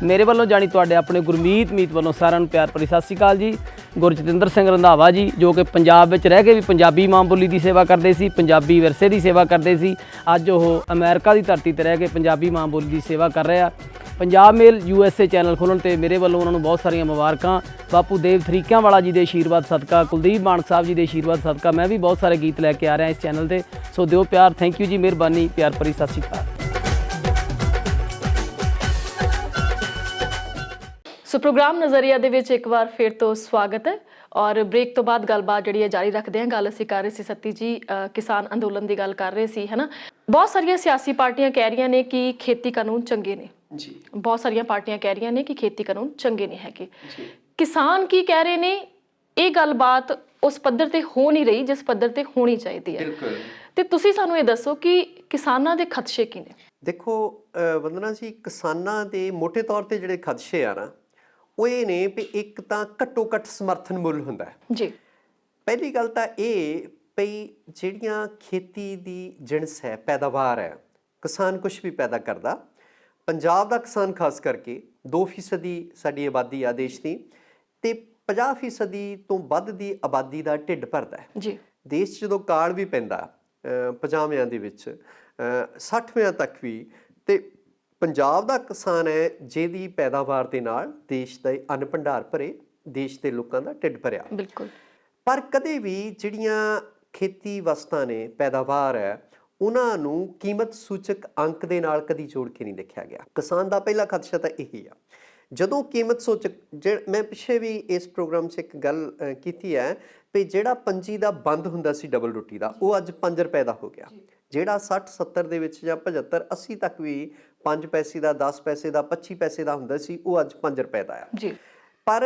ਮੇਰੇ ਵੱਲੋਂ ਜਾਣੀ ਤੁਹਾਡੇ ਆਪਣੇ ਗੁਰਮੀਤ ਮੀਤ ਵੱਲੋਂ ਸਾਰਿਆਂ ਨੂੰ ਪਿਆਰ ਭਰੀ ਸਤਿ ਸ਼੍ਰੀ ਅਕਾਲ ਜੀ। ਗੁਰਜਤਿੰਦਰ ਸਿੰਘ ਰੰਧਾਵਾ ਜੀ, ਜੋ ਕਿ ਪੰਜਾਬ ਵਿੱਚ ਰਹਿ ਕੇ ਵੀ ਪੰਜਾਬੀ ਮਾਂ ਬੋਲੀ ਦੀ ਸੇਵਾ ਕਰਦੇ ਸੀ, ਪੰਜਾਬੀ ਵਿਰਸੇ ਦੀ ਸੇਵਾ ਕਰਦੇ ਸੀ, ਅੱਜ ਉਹ ਅਮਰੀਕਾ ਦੀ ਧਰਤੀ ਤੇ ਰਹਿ ਕੇ ਪੰਜਾਬੀ ਮਾਂ ਬੋਲੀ ਦੀ ਸੇਵਾ ਕਰ ਰਿਹਾ। ਪੰਜਾਬ ਮੇਲ USA ਚੈਨਲ ਖੋਲ੍ਹਣ ਤੇ ਮੇਰੇ ਵੱਲੋਂ ਉਹਨਾਂ ਨੂੰ ਬਹੁਤ ਸਾਰੀਆਂ ਮੁਬਾਰਕਾਂ। ਬਾਪੂ ਦੇਵ ਥਰੀਕਿਆਂ ਵਾਲਾ ਜੀ ਦੇ ਆਸ਼ੀਰਵਾਦ ਸਦਕਾ, ਕੁਲਦੀਪ ਮਾਨਕ ਸਾਹਿਬ ਜੀ ਦੇ ਆਸ਼ੀਰਵਾਦ ਸਦਕਾ ਮੈਂ ਵੀ ਬਹੁਤ ਸਾਰੇ ਗੀਤ ਲੈ ਕੇ ਆ ਰਿਹਾ ਇਸ ਚੈਨਲ ਤੇ। ਸੋ ਦਿਓ ਪਿਆਰ, ਥੈਂਕ ਯੂ ਜੀ, ਮਿਹਰਬਾਨੀ, ਪਿਆਰ ਭਰੀ ਸਤਿ ਸ਼੍ਰੀ ਅਕਾਲ। ਸੋ ਪ੍ਰੋਗਰਾਮ ਨਜ਼ਰੀਆ ਦੇ ਵਿੱਚ ਇੱਕ ਵਾਰ ਫਿਰ ਤੋਂ ਸਵਾਗਤ ਹੈ ਔਰ ਬ੍ਰੇਕ ਤੋਂ ਬਾਅਦ ਗੱਲਬਾਤ ਜਿਹੜੀ ਹੈ ਜਾਰੀ ਰੱਖਦੇ ਹਾਂ। ਗੱਲ ਅਸੀਂ ਕਰ ਰਹੇ ਸੀ ਸਤੀ ਜੀ, ਕਿਸਾਨ ਅੰਦੋਲਨ ਦੀ ਗੱਲ ਕਰ ਰਹੇ ਸੀ, ਹੈ ਨਾ। ਬਹੁਤ ਸਾਰੀਆਂ ਸਿਆਸੀ ਪਾਰਟੀਆਂ ਕਹਿ ਰਹੀਆਂ ਨੇ ਕਿ ਖੇਤੀ ਕਾਨੂੰਨ ਚੰਗੇ ਨੇ ਜੀ, ਬਹੁਤ ਸਾਰੀਆਂ ਪਾਰਟੀਆਂ ਕਹਿ ਰਹੀਆਂ ਨੇ ਕਿ ਖੇਤੀ ਕਾਨੂੰਨ ਚੰਗੇ ਨਹੀਂ ਹੈਗੇ। ਕਿਸਾਨ ਕੀ ਕਹਿ ਰਹੇ ਨੇ, ਇਹ ਗੱਲਬਾਤ ਉਸ ਪੱਧਰ ਤੇ ਹੋ ਨਹੀਂ ਰਹੀ ਜਿਸ ਪੱਧਰ ਤੇ ਹੋਣੀ ਚਾਹੀਦੀ ਹੈ। ਬਿਲਕੁਲ। ਤੇ ਤੁਸੀਂ ਸਾਨੂੰ ਇਹ ਦੱਸੋ ਕਿ ਕਿਸਾਨਾਂ ਦੇ ਖਦਸ਼ੇ ਕੀ ਨੇ? ਦੇਖੋ ਵੰਦਨਾ ਜੀ, ਕਿਸਾਨਾਂ ਦੇ ਮੋਟੇ ਤੌਰ ਤੇ ਜਿਹੜੇ ਖਦਸ਼ੇ ਆ ਨਾ ਉਹ ਇਹ ਨੇ ਵੀ ਇੱਕ ਤਾਂ ਘੱਟੋ ਘੱਟ ਸਮਰਥਨ ਮੁੱਲ ਹੁੰਦਾ ਹੈ ਜੀ। ਪਹਿਲੀ ਗੱਲ ਤਾਂ ਇਹ ਪਈ ਜਿਹੜੀਆਂ ਖੇਤੀ ਦੀ ਜਿਣਸ ਹੈ, ਪੈਦਾਵਾਰ ਹੈ, ਕਿਸਾਨ ਕੁਝ ਵੀ ਪੈਦਾ ਕਰਦਾ। ਪੰਜਾਬ ਦਾ ਕਿਸਾਨ ਖਾਸ ਕਰਕੇ 2% ਸਾਡੀ ਆਬਾਦੀ ਆ ਦੇਸ਼ ਦੀ, ਤੇ 50% ਤੋਂ ਵੱਧ ਦੀ ਆਬਾਦੀ ਦਾ ਢਿੱਡ ਭਰਦਾ ਹੈ ਜੀ। ਦੇਸ਼ ਜਦੋਂ ਕਾਲ ਵੀ ਪੈਂਦਾ 50ਵਿਆਂ ਦੇ ਵਿੱਚ 60ਵਿਆਂ ਤੱਕ ਵੀ, ਤੇ ਪੰਜਾਬ ਦਾ ਕਿਸਾਨ ਹੈ ਜਿਹਦੀ ਪੈਦਾਵਾਰ ਦੇ ਨਾਲ ਦੇਸ਼ ਦਾ ਅੰਨ ਭੰਡਾਰ ਭਰੇ, ਦੇਸ਼ ਦੇ ਲੋਕਾਂ ਦਾ ਢਿੱਡ ਭਰਿਆ। ਬਿਲਕੁਲ। ਪਰ ਕਦੇ ਵੀ ਜਿਹੜੀਆਂ ਖੇਤੀ ਵਸਤਾਂ ਨੇ, ਪੈਦਾਵਾਰ ਹੈ, ਉਹਨਾਂ ਨੂੰ ਕੀਮਤ ਸੂਚਕ ਅੰਕ ਦੇ ਨਾਲ ਕਦੀ ਜੋੜ ਕੇ ਨਹੀਂ ਦੇਖਿਆ ਗਿਆ। ਕਿਸਾਨ ਦਾ ਪਹਿਲਾ ਖਦਸ਼ਾ ਤਾਂ ਇਹੀ ਆ। ਜਦੋਂ ਕੀਮਤ ਸੂਚਕ, ਮੈਂ ਪਿੱਛੇ ਵੀ ਇਸ ਪ੍ਰੋਗਰਾਮ 'ਚ ਇੱਕ ਗੱਲ ਕੀਤੀ ਹੈ ਵੀ ਜਿਹੜਾ ਪੰਜੀ ਦਾ ਬੰਦ ਹੁੰਦਾ ਸੀ ਡਬਲ ਰੋਟੀ ਦਾ, ਉਹ ਅੱਜ 5 ਰੁਪਏ ਦਾ ਹੋ ਗਿਆ। ਜਿਹੜਾ 60 70 ਦੇ ਵਿੱਚ ਜਾਂ 75 80 ਤੱਕ ਵੀ 5 ਪੈਸੇ ਦਾ, 10 ਪੈਸੇ ਦਾ, 25 ਪੈਸੇ ਦਾ ਹੁੰਦਾ ਸੀ, ਉਹ ਅੱਜ 5 ਰੁਪਏ ਦਾ ਆ ਜੀ। ਪਰ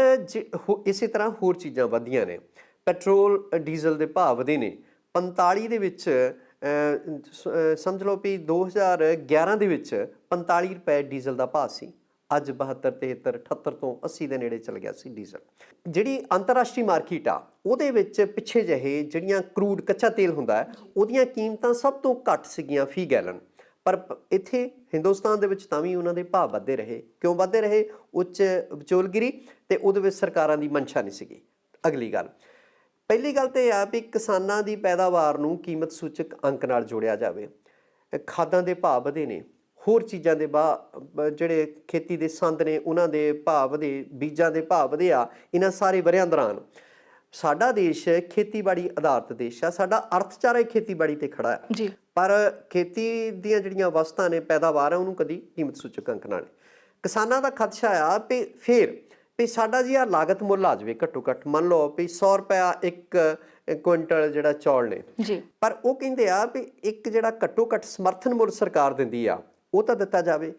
ਇਸੇ ਤਰ੍ਹਾਂ ਹੋਰ ਚੀਜ਼ਾਂ ਵਧੀਆਂ ਨੇ। ਪੈਟਰੋਲ ਡੀਜ਼ਲ ਦੇ ਭਾਅ ਵਧੇ ਨੇ। 45 ਦੇ ਵਿੱਚ ਸਮਝ ਲਓ ਵੀ 2011 ਦੇ ਵਿੱਚ 45 ਰੁਪਏ ਡੀਜ਼ਲ ਦਾ ਭਾਅ ਸੀ, ਅੱਜ 72 73 78 ਤੋਂ 80 ਦੇ ਨੇੜੇ ਚਲ ਗਿਆ ਸੀ ਡੀਜ਼ਲ। ਜਿਹੜੀ ਅੰਤਰਰਾਸ਼ਟਰੀ ਮਾਰਕੀਟ ਆ ਉਹਦੇ ਵਿੱਚ ਪਿੱਛੇ ਜਿਹੇ ਜਿਹੜੀਆਂ ਕਰੂਡ ਕੱਚਾ ਤੇਲ ਹੁੰਦਾ ਹੈ ਉਹਦੀਆਂ ਕੀਮਤਾਂ ਸਭ ਤੋਂ ਘੱਟ ਸੀਗੀਆਂ ਫੀ ਗੈਲਨ, ਪਰ ਇੱਥੇ ਹਿੰਦੁਸਤਾਨ ਦੇ ਵਿੱਚ ਤਾਂ ਵੀ ਉਹਨਾਂ ਦੇ ਭਾਅ ਵੱਧਦੇ ਰਹੇ। ਕਿਉਂ ਵੱਧਦੇ ਰਹੇ? ਉੱਚ ਵਿਚੋਲਗਿਰੀ ਤੇ ਉਹਦੇ ਵਿੱਚ ਸਰਕਾਰਾਂ ਦੀ ਮਨਸ਼ਾ ਨਹੀਂ ਸੀਗੀ। ਅਗਲੀ ਗੱਲ, ਪਹਿਲੀ ਗੱਲ ਤਾਂ ਇਹ ਆ ਵੀ ਕਿਸਾਨਾਂ ਦੀ ਪੈਦਾਵਾਰ ਨੂੰ ਕੀਮਤ ਸੂਚਕ ਅੰਕ ਨਾਲ ਜੋੜਿਆ ਜਾਵੇ। ਖਾਦਾਂ ਦੇ ਭਾਅ ਵਧੇ ਨੇ, ਹੋਰ ਚੀਜ਼ਾਂ ਦੇ ਜਿਹੜੇ ਖੇਤੀ ਦੇ ਸੰਦ ਨੇ ਉਹਨਾਂ ਦੇ ਭਾਅ ਵਧੇ, ਬੀਜਾਂ ਦੇ ਭਾਅ ਵਧੇ ਆ। ਇਹਨਾਂ ਸਾਰੇ ਵਰ੍ਹਿਆਂ ਦੌਰਾਨ ਸਾਡਾ ਦੇਸ਼ ਖੇਤੀਬਾੜੀ ਆਧਾਰਿਤ ਦੇਸ਼ ਆ, ਸਾਡਾ ਅਰਥਚਾਰਾ ਖੇਤੀਬਾੜੀ ਤੇ ਖੜਾ ਹੈ ਜੀ। ਪਰ ਖੇਤੀ ਦੀਆਂ ਜਿਹੜੀਆਂ ਵਸਤਾਂ ਨੇ, ਪੈਦਾਵਾਰ ਹੈ, ਉਹਨੂੰ ਕਦੀ ਕੀਮਤ ਸੂਚਕ ਅੰਕ ਨਾਲ। ਕਿਸਾਨਾਂ ਦਾ ਖਦਸ਼ਾ ਆ ਵੀ ਫਿਰ ਵੀ ਸਾਡਾ ਜੀ ਆ ਲਾਗਤ ਮੁੱਲ ਆ ਜਾਵੇ ਘੱਟੋ ਘੱਟ, ਮੰਨ ਲਓ ਵੀ 100 ਰੁਪਇਆ ਇੱਕ ਕੁਇੰਟਲ ਜਿਹੜਾ ਚੌਲ ਨੇ ਜੀ, ਪਰ ਉਹ ਕਹਿੰਦੇ ਆ ਵੀ ਇੱਕ ਜਿਹੜਾ ਘੱਟੋ ਘੱਟ ਸਮਰਥਨ ਮੁੱਲ ਸਰਕਾਰ ਦਿੰਦੀ ਆ ਉਹ ਤਾਂ ਦਿੱਤਾ ਜਾਵੇ।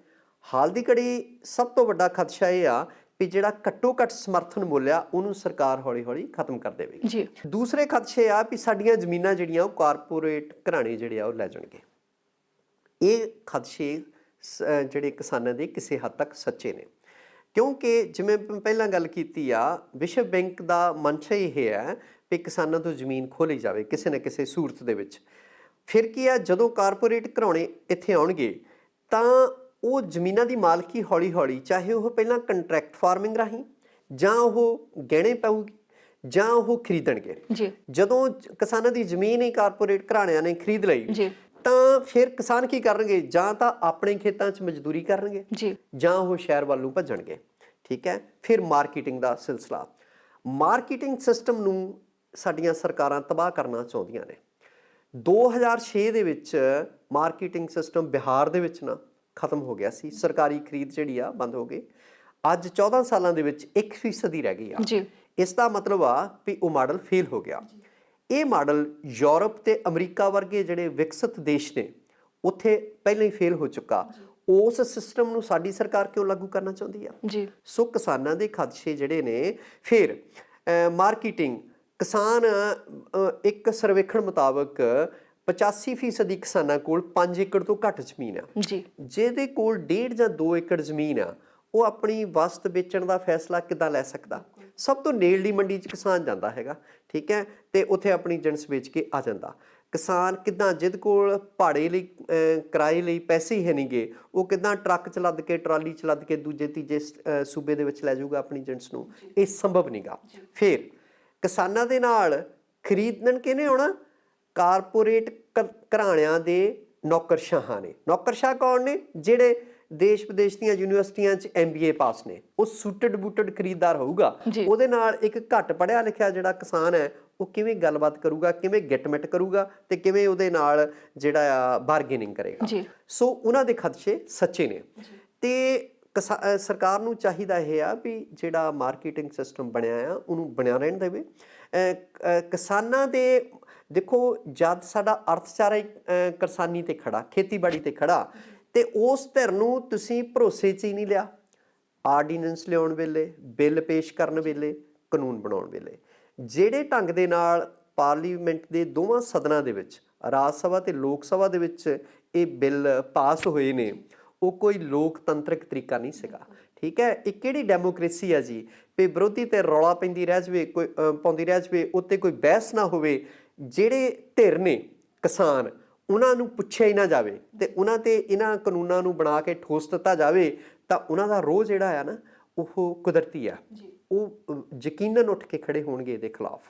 ਹਾਲ ਦੀ ਘੜੀ ਸਭ ਤੋਂ ਵੱਡਾ ਖਦਸ਼ਾ ਇਹ ਆ ਵੀ ਜਿਹੜਾ ਘੱਟੋ ਘੱਟ ਸਮਰਥਨ ਮੁੱਲ ਆ ਉਹਨੂੰ ਸਰਕਾਰ ਹੌਲੀ ਹੌਲੀ ਖਤਮ ਕਰ ਦੇਵੇਗੀ ਜੀ। ਦੂਸਰੇ ਖਦਸ਼ੇ ਆ ਵੀ ਸਾਡੀਆਂ ਜ਼ਮੀਨਾਂ ਜਿਹੜੀਆਂ ਉਹ ਕਾਰਪੋਰੇਟ ਘਰਾਣੇ ਜਿਹੜੇ ਆ ਉਹ ਲੈ ਜਾਣਗੇ। ਇਹ ਖਦਸ਼ੇ ਜਿਹੜੇ ਕਿਸਾਨਾਂ ਦੇ ਕਿਸੇ ਹੱਦ ਤੱਕ ਸੱਚੇ ਨੇ, ਕਿਉਂਕਿ ਜਿਵੇਂ ਪਹਿਲਾਂ ਗੱਲ ਕੀਤੀ ਆ, ਵਿਸ਼ਵ ਬੈਂਕ ਦਾ ਮਨਸ਼ਾ ਇਹ ਹੈ ਵੀ ਕਿਸਾਨਾਂ ਤੋਂ ਜ਼ਮੀਨ ਖੋਹ ਲਈ ਜਾਵੇ ਕਿਸੇ ਨਾ ਕਿਸੇ ਸੂਰਤ ਦੇ ਵਿੱਚ। ਫਿਰ ਕੀ ਆ, ਜਦੋਂ ਕਾਰਪੋਰੇਟ ਘਰਾਣੇ ਇੱਥੇ ਆਉਣਗੇ ਤਾਂ ਉਹ ਜ਼ਮੀਨਾਂ ਦੀ ਮਾਲਕੀ ਹੌਲੀ ਹੌਲੀ, ਚਾਹੇ ਉਹ ਪਹਿਲਾਂ ਕੰਟਰੈਕਟ ਫਾਰਮਿੰਗ ਰਾਹੀਂ ਜਾਂ ਉਹ ਗਹਿਣੇ ਪਾਊਗੀ ਜਾਂ ਉਹ ਖਰੀਦਣਗੇ। ਜਦੋਂ ਕਿਸਾਨਾਂ ਦੀ ਜ਼ਮੀਨ ਹੀ ਕਾਰਪੋਰੇਟ ਘਰਾਣਿਆਂ ਨੇ ਖਰੀਦ ਲਈ ਤਾਂ ਫਿਰ ਕਿਸਾਨ ਕੀ ਕਰਨਗੇ, ਜਾਂ ਤਾਂ ਆਪਣੇ ਖੇਤਾਂ 'ਚ ਮਜ਼ਦੂਰੀ ਕਰਨਗੇ ਜਾਂ ਉਹ ਸ਼ਹਿਰ ਵੱਲ ਨੂੰ ਭੱਜਣਗੇ। ਠੀਕ ਹੈ। ਫਿਰ ਮਾਰਕੀਟਿੰਗ ਦਾ ਸਿਲਸਿਲਾ, ਮਾਰਕੀਟਿੰਗ ਸਿਸਟਮ ਨੂੰ ਸਾਡੀਆਂ ਸਰਕਾਰਾਂ ਤਬਾਹ ਕਰਨਾ ਚਾਹੁੰਦੀਆਂ ਨੇ। 2006 ਦੇ ਵਿੱਚ ਮਾਰਕੀਟਿੰਗ ਸਿਸਟਮ ਬਿਹਾਰ ਦੇ ਵਿੱਚ ਨਾ ਖਤਮ ਹੋ ਗਿਆ ਸੀ, ਸਰਕਾਰੀ ਖਰੀਦ ਜਿਹੜੀ ਆ ਬੰਦ ਹੋ ਗਈ। ਅੱਜ 14 ਸਾਲਾਂ ਦੇ ਵਿੱਚ 1% ਹੀ ਰਹਿ ਗਈ ਆ। ਇਸ ਦਾ ਮਤਲਬ ਆ ਵੀ ਉਹ ਮਾਡਲ ਫੇਲ ਹੋ ਗਿਆ। ਇਹ ਮਾਡਲ ਯੂਰਪ ਤੇ ਅਮਰੀਕਾ ਵਰਗੇ ਜਿਹੜੇ ਵਿਕਸਿਤ ਦੇਸ਼ ਨੇ ਉੱਥੇ ਪਹਿਲਾਂ ਹੀ ਫੇਲ ਹੋ ਚੁੱਕਾ। ਉਸ ਸਿਸਟਮ ਨੂੰ ਸਾਡੀ ਸਰਕਾਰ ਕਿਉਂ ਲਾਗੂ ਕਰਨਾ ਚਾਹੁੰਦੀ ਆ? ਸੋ ਕਿਸਾਨਾਂ ਦੇ ਖਦਸ਼ੇ ਜਿਹੜੇ ਨੇ, ਫਿਰ ਮਾਰਕੀਟਿੰਗ, ਕਿਸਾਨ ਇੱਕ ਸਰਵੇਖਣ ਮੁਤਾਬਕ 85% ਕਿਸਾਨਾਂ ਕੋਲ 5 ਏਕੜ ਤੋਂ ਘੱਟ ਜ਼ਮੀਨ ਆ। ਜਿਹਦੇ ਕੋਲ 1.5 ਜਾਂ 2 ਏਕੜ ਜ਼ਮੀਨ ਆ, ਉਹ ਆਪਣੀ ਵਸਤ ਵੇਚਣ ਦਾ ਫੈਸਲਾ ਕਿੱਦਾਂ ਲੈ ਸਕਦਾ? ਸਭ ਤੋਂ ਨੇੜਲੀ ਮੰਡੀ 'ਚ ਕਿਸਾਨ ਜਾਂਦਾ ਹੈਗਾ, ਠੀਕ ਹੈ, ਤੇ ਉੱਥੇ ਆਪਣੀ ਜਿਣਸ ਵੇਚ ਕੇ ਆ ਜਾਂਦਾ। ਕਿਸਾਨ ਕਿੱਦਾਂ, ਜਿਹਦੇ ਕੋਲ ਭਾੜੇ ਲਈ ਕਿਰਾਏ ਲਈ ਪੈਸੇ ਹੀ ਹੈ ਨਹੀਂਗੇ, ਉਹ ਕਿੱਦਾਂ ਟਰੱਕ 'ਚ ਲੱਦ ਕੇ, ਟਰਾਲੀ 'ਚ ਲੱਦ ਕੇ ਦੂਜੇ ਤੀਜੇ ਸੂਬੇ ਦੇ ਵਿੱਚ ਲੈ ਜਾਊਗਾ ਆਪਣੀ ਜਿਣਸ ਨੂੰ? ਇਹ ਸੰਭਵ ਨਹੀਂਗਾ। ਫਿਰ ਕਿਸਾਨਾਂ ਦੇ ਨਾਲ ਖਰੀਦਣ ਕਿਹਨੇ ਆਉਣਾ? ਕਾਰਪੋਰੇਟ ਘਰਾਣਿਆਂ ਦੇ ਨੌਕਰਸ਼ਾਹਾਂ ਨੇ। ਨੌਕਰਸ਼ਾਹ ਕੌਣ ਨੇ? ਜਿਹੜੇ ਦੇਸ਼ ਵਿਦੇਸ਼ ਦੀਆਂ ਯੂਨੀਵਰਸਿਟੀਆਂ 'ਚ MBA ਪਾਸ ਨੇ। ਉਹ ਸੂਟਡ ਬੂਟਡ ਖਰੀਦਦਾਰ ਹੋਊਗਾ। ਉਹਦੇ ਨਾਲ ਇੱਕ ਘੱਟ ਪੜ੍ਹਿਆ ਲਿਖਿਆ ਜਿਹੜਾ ਕਿਸਾਨ ਹੈ ਉਹ ਕਿਵੇਂ ਗੱਲਬਾਤ ਕਰੂਗਾ, ਕਿਵੇਂ ਗਿੱਟਮਿਟ ਕਰੂਗਾ ਤੇ ਕਿਵੇਂ ਉਹਦੇ ਨਾਲ ਜਿਹੜਾ ਆ ਬਾਰਗੇਨਿੰਗ ਕਰੇਗਾ। ਸੋ ਉਹਨਾਂ ਦੇ ਖਦਸ਼ੇ ਸੱਚੇ ਨੇ। ਤੇ ਸਰਕਾਰ ਨੂੰ ਚਾਹੀਦਾ ਇਹ ਆ ਵੀ ਜਿਹੜਾ ਮਾਰਕੀਟਿੰਗ ਸਿਸਟਮ ਬਣਿਆ ਆ ਉਹਨੂੰ ਬਣਿਆ ਰਹਿਣ ਦੇਵੇ। ਕਿਸਾਨਾਂ ਦੇ ਦੇਖੋ, ਜਦ ਸਾਡਾ ਅਰਥਚਾਰਾ ਕਿਸਾਨੀ ਤੇ ਖੜਾ, ਖੇਤੀਬਾੜੀ ਤੇ ਖੜਾ, ਤੇ ਉਸ ਧਿਰ ਨੂੰ ਤੁਸੀਂ ਭਰੋਸੇ 'ਚ ਹੀ ਨਹੀਂ ਲਿਆ। ਆਰਡੀਨੈਂਸ ਲਿਆਉਣ ਵੇਲੇ, ਬਿੱਲ ਪੇਸ਼ ਕਰਨ ਵੇਲੇ, ਕਾਨੂੰਨ ਬਣਾਉਣ ਵੇਲੇ, ਜਿਹੜੇ ਢੰਗ ਦੇ ਨਾਲ ਪਾਰਲੀਮੈਂਟ ਦੇ ਦੋਵਾਂ ਸਦਨਾਂ ਦੇ ਵਿੱਚ, ਰਾਜ ਸਭਾ ਤੇ ਲੋਕ ਸਭਾ ਦੇ ਵਿੱਚ ਇਹ ਬਿੱਲ ਪਾਸ ਹੋਏ ਨੇ, ਉਹ ਕੋਈ ਲੋਕਤੰਤਰਿਕ ਤਰੀਕਾ ਨਹੀਂ ਸੀਗਾ। ਠੀਕ ਹੈ। ਇਹ ਕਿਹੜੀ ਡੈਮੋਕ੍ਰੇਸੀ ਆ ਜੀ ਵੀ ਵਿਰੋਧੀ ਤੇ ਰੌਲਾ ਪੈਂਦੀ ਰਹਿ ਜਾਵੇ, ਕੋਈ ਪਾਉਂਦੀ ਰਹਿ ਜਾਵੇ, ਉੱਤੇ ਕੋਈ ਬਹਿਸ ਨਾ ਹੋਵੇ, ਜਿਹੜੇ ਧਿਰ ਨੇ ਕਿਸਾਨ ਉਹਨਾਂ ਨੂੰ ਪੁੱਛਿਆ ਹੀ ਨਾ ਜਾਵੇ ਤੇ ਉਹਨਾਂ ਤੇ ਇਹਨਾਂ ਕਾਨੂੰਨਾਂ ਨੂੰ ਬਣਾ ਕੇ ਠੋਸ ਦਿੱਤਾ ਜਾਵੇ, ਤਾਂ ਉਹਨਾਂ ਦਾ ਰੋਹ ਜਿਹੜਾ ਆ ਨਾ ਉਹ ਕੁਦਰਤੀ ਆ। ਉਹ ਯਕੀਨਨ ਉੱਠ ਕੇ ਖੜੇ ਹੋਣਗੇ ਇਹਦੇ ਖਿਲਾਫ।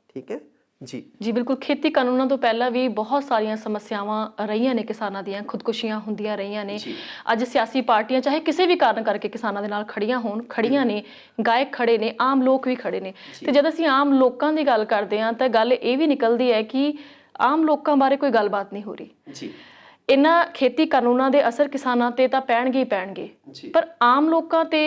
ਠੀਕ ਹੈ ਜੀ ਬਿਲਕੁਲ। ਖੇਤੀ ਕਾਨੂੰਨਾਂ ਤੋਂ ਪਹਿਲਾਂ ਵੀ ਬਹੁਤ ਸਾਰੀਆਂ ਸਮੱਸਿਆਵਾਂ ਰਹੀਆਂ ਨੇ ਕਿਸਾਨਾਂ ਦੀਆਂ, ਖੁਦਕੁਸ਼ੀਆਂ ਹੁੰਦੀਆਂ ਰਹੀਆਂ ਨੇ। ਅੱਜ ਸਿਆਸੀ ਪਾਰਟੀਆਂ ਚਾਹੇ ਕਿਸੇ ਵੀ ਕਾਰਨ ਕਰਕੇ ਕਿਸਾਨਾਂ ਦੇ ਨਾਲ ਖੜੀਆਂ ਨੇ, ਗਾਇਕ ਖੜੇ ਨੇ, ਆਮ ਲੋਕ ਵੀ ਖੜੇ ਨੇ। ਤੇ ਜਦ ਅਸੀਂ ਆਮ ਲੋਕਾਂ ਦੀ ਗੱਲ ਕਰਦੇ ਹਾਂ ਤਾਂ ਗੱਲ ਇਹ ਵੀ ਨਿਕਲਦੀ ਹੈ ਕਿ ਆਮ ਲੋਕਾਂ ਬਾਰੇ ਕੋਈ ਗੱਲਬਾਤ ਨਹੀਂ ਹੋ ਰਹੀ। ਇਹਨਾਂ ਖੇਤੀ ਕਾਨੂੰਨਾਂ ਦੇ ਅਸਰ ਕਿਸਾਨਾਂ ਤੇ ਤਾਂ ਪੈਣਗੇ ਹੀ ਪੈਣਗੇ, ਪਰ ਆਮ ਲੋਕਾਂ ਤੇ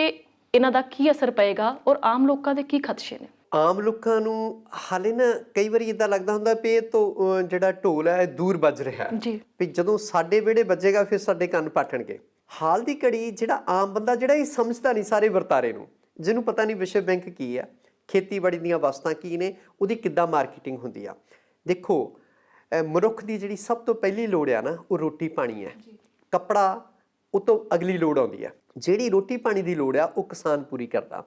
ਇਹਨਾਂ ਦਾ ਕੀ ਅਸਰ ਪਏਗਾ ਔਰ ਆਮ ਲੋਕਾਂ ਦੇ ਕੀ ਖਦਸ਼ੇ ਨੇ? ਆਮ ਲੋਕਾਂ ਨੂੰ ਹਾਲੇ ਨਾ ਕਈ ਵਾਰੀ ਇੱਦਾਂ ਲੱਗਦਾ ਹੁੰਦਾ ਵੀ ਇਹ ਤੋਂ ਜਿਹੜਾ ਢੋਲ ਹੈ ਦੂਰ ਵੱਜ ਰਿਹਾ ਵੀ ਜਦੋਂ ਸਾਡੇ ਵਿਹੜੇ ਵੱਜੇਗਾ ਫਿਰ ਸਾਡੇ ਕੰਨ ਪਾਟਣਗੇ। ਹਾਲ ਦੀ ਘੜੀ ਜਿਹੜਾ ਆਮ ਬੰਦਾ ਜਿਹੜਾ ਇਹ ਸਮਝਦਾ ਨਹੀਂ ਸਾਰੇ ਵਰਤਾਰੇ ਨੂੰ, ਜਿਹਨੂੰ ਪਤਾ ਨਹੀਂ ਵਿਸ਼ਵ ਬੈਂਕ ਕੀ ਆ, ਖੇਤੀਬਾੜੀ ਦੀਆਂ ਵਸਤਾਂ ਕੀ ਨੇ, ਉਹਦੀ ਕਿੱਦਾਂ ਮਾਰਕੀਟਿੰਗ ਹੁੰਦੀ ਆ। ਦੇਖੋ, ਮਨੁੱਖ ਦੀ ਜਿਹੜੀ ਸਭ ਤੋਂ ਪਹਿਲੀ ਲੋੜ ਆ ਨਾ ਉਹ ਰੋਟੀ ਪਾਣੀ ਹੈ। ਕੱਪੜਾ ਉਹ ਤੋਂ ਅਗਲੀ ਲੋੜ ਆਉਂਦੀ ਆ। ਜਿਹੜੀ ਰੋਟੀ ਪਾਣੀ ਦੀ ਲੋੜ ਆ ਉਹ ਕਿਸਾਨ ਪੂਰੀ ਕਰਦਾ।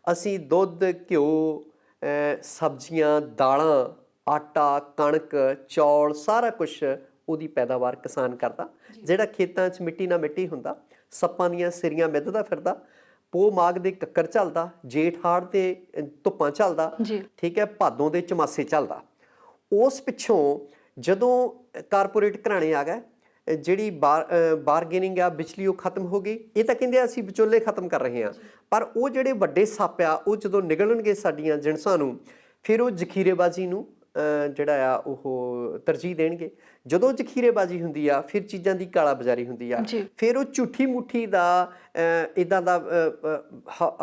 ਅਸੀਂ ਦੁੱਧ, ਘਿਓ, ਸਬਜ਼ੀਆਂ, ਦਾਲਾਂ, ਆਟਾ, ਕਣਕ, ਚੌਲ, ਸਾਰਾ ਕੁਛ ਉਹਦੀ ਪੈਦਾਵਾਰ ਕਿਸਾਨ ਕਰਦਾ। ਜਿਹੜਾ ਖੇਤਾਂ 'ਚ ਮਿੱਟੀ ਨਾਲ ਮਿੱਟੀ ਹੁੰਦਾ, ਸੱਪਾਂ ਦੀਆਂ ਸਿਰੀਆਂ ਮਿੱਧਦਾ ਫਿਰਦਾ, ਪੋਹ ਮਾਘ ਦੇ ਕੱਕਰ ਝੱਲਦਾ, ਜੇਠ ਹਾੜ ਦੇ ਧੁੱਪਾਂ ਝੱਲਦਾ, ਠੀਕ ਹੈ, ਭਾਦੋਂ ਦੇ ਚਮਾਸੇ ਝੱਲਦਾ। ਉਸ ਪਿੱਛੋਂ ਜਦੋਂ ਕਾਰਪੋਰੇਟ ਘਰਾਣੇ ਆ ਗਏ, ਜਿਹੜੀ ਬਾਰਗੇਨਿੰਗ ਆ ਵਿਚਲੀ ਉਹ ਖਤਮ ਹੋ ਗਈ। ਇਹ ਤਾਂ ਕਹਿੰਦੇ ਅਸੀਂ ਵਿਚੋਲੇ ਖਤਮ ਕਰ ਰਹੇ ਹਾਂ, ਪਰ ਉਹ ਜਿਹੜੇ ਵੱਡੇ ਸੱਪ ਆ ਉਹ ਜਦੋਂ ਨਿਗਲਣਗੇ ਸਾਡੀਆਂ ਜਿਣਸਾਂ ਨੂੰ, ਫਿਰ ਉਹ ਜ਼ਖੀਰੇਬਾਜ਼ੀ ਨੂੰ ਜਿਹੜਾ ਆ ਉਹ ਤਰਜੀਹ ਦੇਣਗੇ। ਜਦੋਂ ਜ਼ਖੀਰੇਬਾਜ਼ੀ ਹੁੰਦੀ ਆ ਫਿਰ ਚੀਜ਼ਾਂ ਦੀ ਕਾਲਾ ਬਾਜ਼ਾਰੀ ਹੁੰਦੀ ਆ, ਫਿਰ ਉਹ ਝੂਠੀ ਮੁੱਠੀ ਦਾ ਇੱਦਾਂ ਦਾ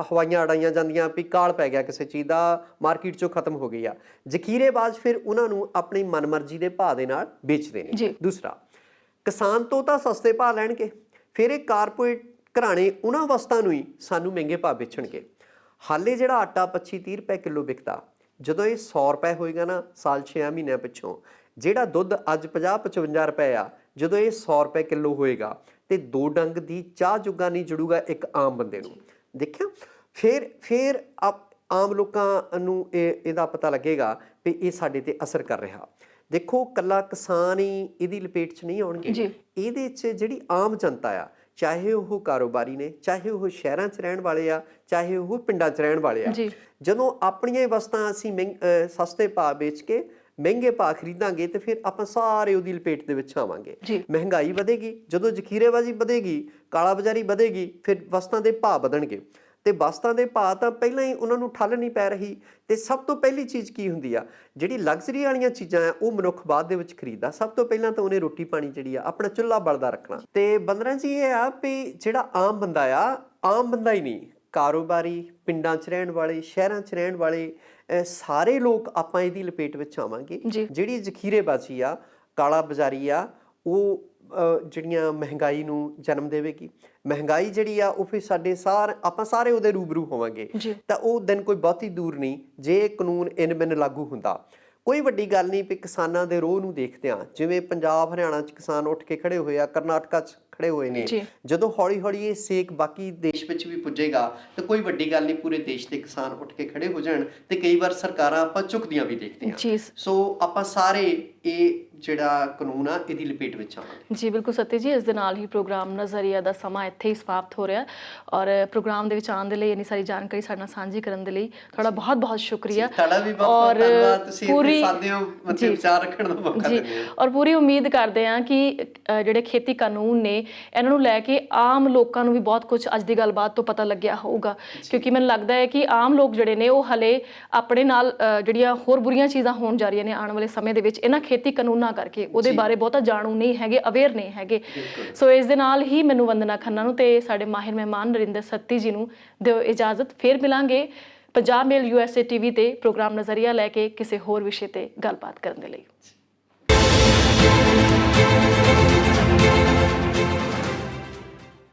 ਹਵਾਈਆਂ ਉਡਾਈਆਂ ਜਾਂਦੀਆਂ ਵੀ ਕਾਲ ਪੈ ਗਿਆ ਕਿਸੇ ਚੀਜ਼ ਦਾ, ਮਾਰਕੀਟ 'ਚੋਂ ਖਤਮ ਹੋ ਗਈ ਆ। ਜ਼ਖੀਰੇਬਾਜ਼ ਫਿਰ ਉਹਨਾਂ ਨੂੰ ਆਪਣੀ ਮਨਮਰਜ਼ੀ ਦੇ ਭਾਅ ਦੇ ਨਾਲ ਵੇਚਦੇ ਨੇ। ਦੂਸਰਾ, ਕਿਸਾਨ ਤੋਂ ਤਾਂ ਸਸਤੇ ਭਾਅ ਲੈਣਗੇ, ਫਿਰ ਇਹ ਕਾਰਪੋਰੇਟ ਘਰਾਣੇ ਉਹਨਾਂ ਵਸਤਾਂ ਨੂੰ ਹੀ ਸਾਨੂੰ ਮਹਿੰਗੇ ਭਾਅ ਵੇਚਣਗੇ। ਹਾਲੇ ਜਿਹੜਾ ਆਟਾ 25-30 ਰੁਪਏ ਕਿਲੋ ਵਿਕਦਾ, ਜਦੋਂ ਇਹ 100 ਰੁਪਏ ਹੋਏਗਾ ਨਾ ਸਾਲ 6 ਮਹੀਨਿਆਂ ਪਿੱਛੋਂ, ਜਿਹੜਾ ਦੁੱਧ ਅੱਜ 50-55 ਰੁਪਏ ਆ, ਜਦੋਂ ਇਹ 100 ਰੁਪਏ ਕਿਲੋ ਹੋਏਗਾ ਤੇ 2 ਡੰਗ ਦੀ ਚਾਹ ਜੁਗਾ ਨਹੀਂ ਜੁੜੂਗਾ ਇੱਕ ਆਮ ਬੰਦੇ ਨੂੰ। ਦੇਖਿਆ, ਫਿਰ ਆਮ ਲੋਕਾਂ ਨੂੰ ਇਹਦਾ ਪਤਾ ਲੱਗੇਗਾ ਵੀ ਇਹ ਸਾਡੇ ਤੇ ਅਸਰ ਕਰ ਰਿਹਾ। ਦੇਖੋ, ਕੱਲਾ ਕਿਸਾਨ ਹੀ ਇਹਦੀ ਲਪੇਟ 'ਚ ਨਹੀਂ ਆਉਣਗੇ, ਇਹਦੇ 'ਚ ਜਿਹੜੀ ਆਮ ਜਨਤਾ ਆ, ਚਾਹੇ ਉਹ ਕਾਰੋਬਾਰੀ ਨੇ, ਚਾਹੇ ਉਹ ਸ਼ਹਿਰਾਂ 'ਚ ਰਹਿਣ ਵਾਲੇ ਆ, ਚਾਹੇ ਉਹ ਪਿੰਡਾਂ 'ਚ ਰਹਿਣ ਵਾਲੇ ਆ, ਜਦੋਂ ਆਪਣੀਆਂ ਵਸਤਾਂ ਅਸੀਂ ਸਸਤੇ ਭਾਅ ਵੇਚ ਕੇ ਮਹਿੰਗੇ ਭਾਅ ਖਰੀਦਾਂਗੇ ਤੇ ਫਿਰ ਆਪਾਂ ਸਾਰੇ ਉਹਦੀ ਲਪੇਟ ਦੇ ਵਿੱਚ ਆਵਾਂਗੇ। ਮਹਿੰਗਾਈ ਵਧੇਗੀ, ਜਦੋਂ ਜ਼ਖੀਰੇਬਾਜ਼ੀ ਵਧੇਗੀ, ਕਾਲਾ ਬਾਜ਼ਾਰੀ ਵਧੇਗੀ, ਫਿਰ ਵਸਤਾਂ ਦੇ ਭਾਅ ਵਧਣਗੇ ਤੇ ਵਸਤਾਂ ਦੇ ਭਾਅ ਤਾਂ ਪਹਿਲਾਂ ਹੀ ਉਹਨਾਂ ਨੂੰ ਠੱਲ ਨਹੀਂ ਪੈ ਰਹੀ। ਤੇ ਸਭ ਤੋਂ ਪਹਿਲੀ ਚੀਜ਼ ਕੀ ਹੁੰਦੀ ਆ, ਜਿਹੜੀ ਲਗਜ਼ਰੀ ਵਾਲੀਆਂ ਚੀਜ਼ਾਂ ਆ ਉਹ ਮਨੁੱਖ ਬਾਅਦ ਦੇ ਵਿੱਚ ਖਰੀਦਦਾ। ਸਭ ਤੋਂ ਪਹਿਲਾਂ ਤਾਂ ਉਹਨੇ ਰੋਟੀ ਪਾਣੀ ਜਿਹੜੀ ਆ ਆਪਣਾ ਚੁੱਲ੍ਹਾ ਬਲਦਾ ਰੱਖਣਾ। ਤੇ ਬੰਦਰਾਂ ਜੀ ਇਹ ਆ ਵੀ ਜਿਹੜਾ ਆਮ ਬੰਦਾ ਆ, ਆਮ ਬੰਦਾ ਹੀ ਨਹੀਂ, ਕਾਰੋਬਾਰੀ, ਪਿੰਡਾਂ 'ਚ ਰਹਿਣ ਵਾਲੇ, ਸ਼ਹਿਰਾਂ 'ਚ ਰਹਿਣ ਵਾਲੇ, ਸਾਰੇ ਲੋਕ ਆਪਾਂ ਇਹਦੀ ਲਪੇਟ ਵਿੱਚ ਆਵਾਂਗੇ। ਜਿਹੜੀ ਜ਼ਖੀਰੇਬਾਜ਼ੀ ਆ, ਕਾਲਾ ਬਾਜ਼ਾਰੀ ਆ, ਉਹ ਜਿਹੜੀਆਂ ਮਹਿੰਗਾਈ ਨੂੰ ਜਨਮ ਦੇਵੇਗੀ। ਮਹਿੰਗਾਈ ਜਿਹੜੀ ਆ ਉਹ ਫਿਰ ਆਪਾਂ ਸਾਰੇ ਉਹਦੇ ਰੂਬਰੂ ਹੋਵਾਂਗੇ। ਤਾਂ ਉਹ ਦਿਨ ਕੋਈ ਬਹੁਤੀ ਦੂਰ ਨਹੀਂ ਜੇ ਕਾਨੂੰਨ ਇਨ-ਬਿਨ ਲਾਗੂ ਹੁੰਦਾ। ਕੋਈ ਵੱਡੀ ਗੱਲ ਨਹੀਂ ਵੀ ਕਿਸਾਨਾਂ ਦੇ ਰੋਹ ਨੂੰ ਦੇਖਦੇ ਆ, ਜਿਵੇਂ ਪੰਜਾਬ ਹਰਿਆਣਾ 'ਚ ਕਿਸਾਨ ਉੱਠ ਕੇ ਖੜੇ ਹੋਏ ਆ, ਕਰਨਾਟਕਾ 'ਚ ਖੜੇ ਹੋਏ ਨੇ, ਜਦੋਂ ਹੌਲੀ ਹੌਲੀ ਇਹ ਸੇਕ ਬਾਕੀ ਦੇਸ਼ ਵਿੱਚ ਵੀ ਪੁੱਜੇਗਾ ਤਾਂ ਕੋਈ ਵੱਡੀ ਗੱਲ ਨਹੀਂ, ਪੂਰੇ ਦੇਸ਼ ਦੇ ਕਿਸਾਨ ਉੱਠ ਕੇ ਖੜੇ ਹੋ ਜਾਣ। ਤੇ ਕਈ ਵਾਰ ਸਰਕਾਰਾਂ ਆਪਾਂ ਝੁਕਦੀਆਂ ਵੀ ਦੇਖਦੇ ਹਾਂ। ਸੋ ਆਪਾਂ ਸਾਰੇ ਇਹ ਜਿਹੜਾ ਕਾਨੂੰਨ ਆ ਇਹਦੀ ਲਪੇਟ ਵਿੱਚ ਆਵਾਂਗੇ। ਜੀ ਬਿਲਕੁਲ ਸਤੀ ਜੀ, ਇਸ ਦੇ ਨਾਲ ਹੀ ਪ੍ਰੋਗਰਾਮ ਨਜ਼ਰੀਆ ਦਾ ਸਮਾਂ ਇੱਥੇ ਹੀ ਸਮਾਪਤ ਹੋ ਰਿਹਾ ਔਰ ਪ੍ਰੋਗਰਾਮ ਦੇ ਵਿੱਚ ਆਉਣ ਦੇ ਲਈ ਇੰਨੀ ਸਾਰੀ ਜਾਣਕਾਰੀ ਸਾਡੇ ਨਾਲ ਸਾਂਝੀ ਕਰਨ ਦੇ ਲਈ ਤੁਹਾਡਾ ਬਹੁਤ ਬਹੁਤ ਸ਼ੁਕਰੀਆ। ਤੁਹਾਡਾ ਵੀ ਬਹੁਤ ਧੰਨਵਾਦ, ਤੁਸੀਂ ਸਾਡੇ ਮਤਲਬ ਵਿਚਾਰ ਰੱਖਣ ਦਾ ਮੌਕਾ ਦਿੰਦੇ ਹੋ। ਔਰ ਪੂਰੀ ਉਮੀਦ ਕਰਦੇ ਹਾਂ ਕਿ ਜਿਹੜੇ ਖੇਤੀ ਕਾਨੂੰਨ ਨੇ ਇਹਨਾਂ ਨੂੰ ਲੈ ਕੇ ਆਮ ਲੋਕਾਂ ਨੂੰ ਵੀ ਬਹੁਤ ਕੁਝ ਅੱਜ ਦੀ ਗੱਲਬਾਤ ਤੋਂ ਪਤਾ ਲੱਗਿਆ ਹੋਊਗਾ, ਕਿਉਂਕਿ ਮੈਨੂੰ ਲੱਗਦਾ ਹੈ ਕਿ ਆਮ ਲੋਕ ਜਿਹੜੇ ਨੇ ਉਹ ਹਲੇ ਆਪਣੇ ਨਾਲ ਜਿਹੜੀਆਂ ਹੋਰ ਬੁਰੀਆਂ ਚੀਜ਼ਾਂ ਹੋਣ ਜਾ ਰਹੀਆਂ ਨੇ ਆਉਣ ਵਾਲੇ ਸਮੇਂ ਦੇ ਵਿੱਚ ਇਹਨਾਂ ਖੇਤੀ ਕਾਨੂੰਨਾਂ ਕਰਕੇ ਉਹਦੇ ਬਾਰੇ ਬਹੁਤਾ ਜਾਣੂ ਨਹੀਂ ਹੈਗੇ, ਅਵੇਅਰ ਨਹੀਂ ਹੈਗੇ। ਸੋ ਇਸ ਦੇ ਨਾਲ ਹੀ ਮੈਨੂੰ ਵੰਦਨਾ ਖੰਨਾ ਨੂੰ ਤੇ ਸਾਡੇ ਮਾਹਿਰ ਮਹਿਮਾਨ ਨਰਿੰਦਰ ਸੱਤੀ ਜੀ ਨੂੰ ਦਿਓ ਇਜਾਜ਼ਤ। ਫਿਰ ਮਿਲਾਂਗੇ ਪੰਜਾਬ ਮੇਲ USA TV ਤੇ ਪ੍ਰੋਗਰਾਮ ਨਜ਼ਰੀਆ ਲੈ ਕੇ ਕਿਸੇ ਹੋਰ ਵਿਸ਼ੇ ਤੇ ਗੱਲਬਾਤ ਕਰਨ ਦੇ ਲਈ।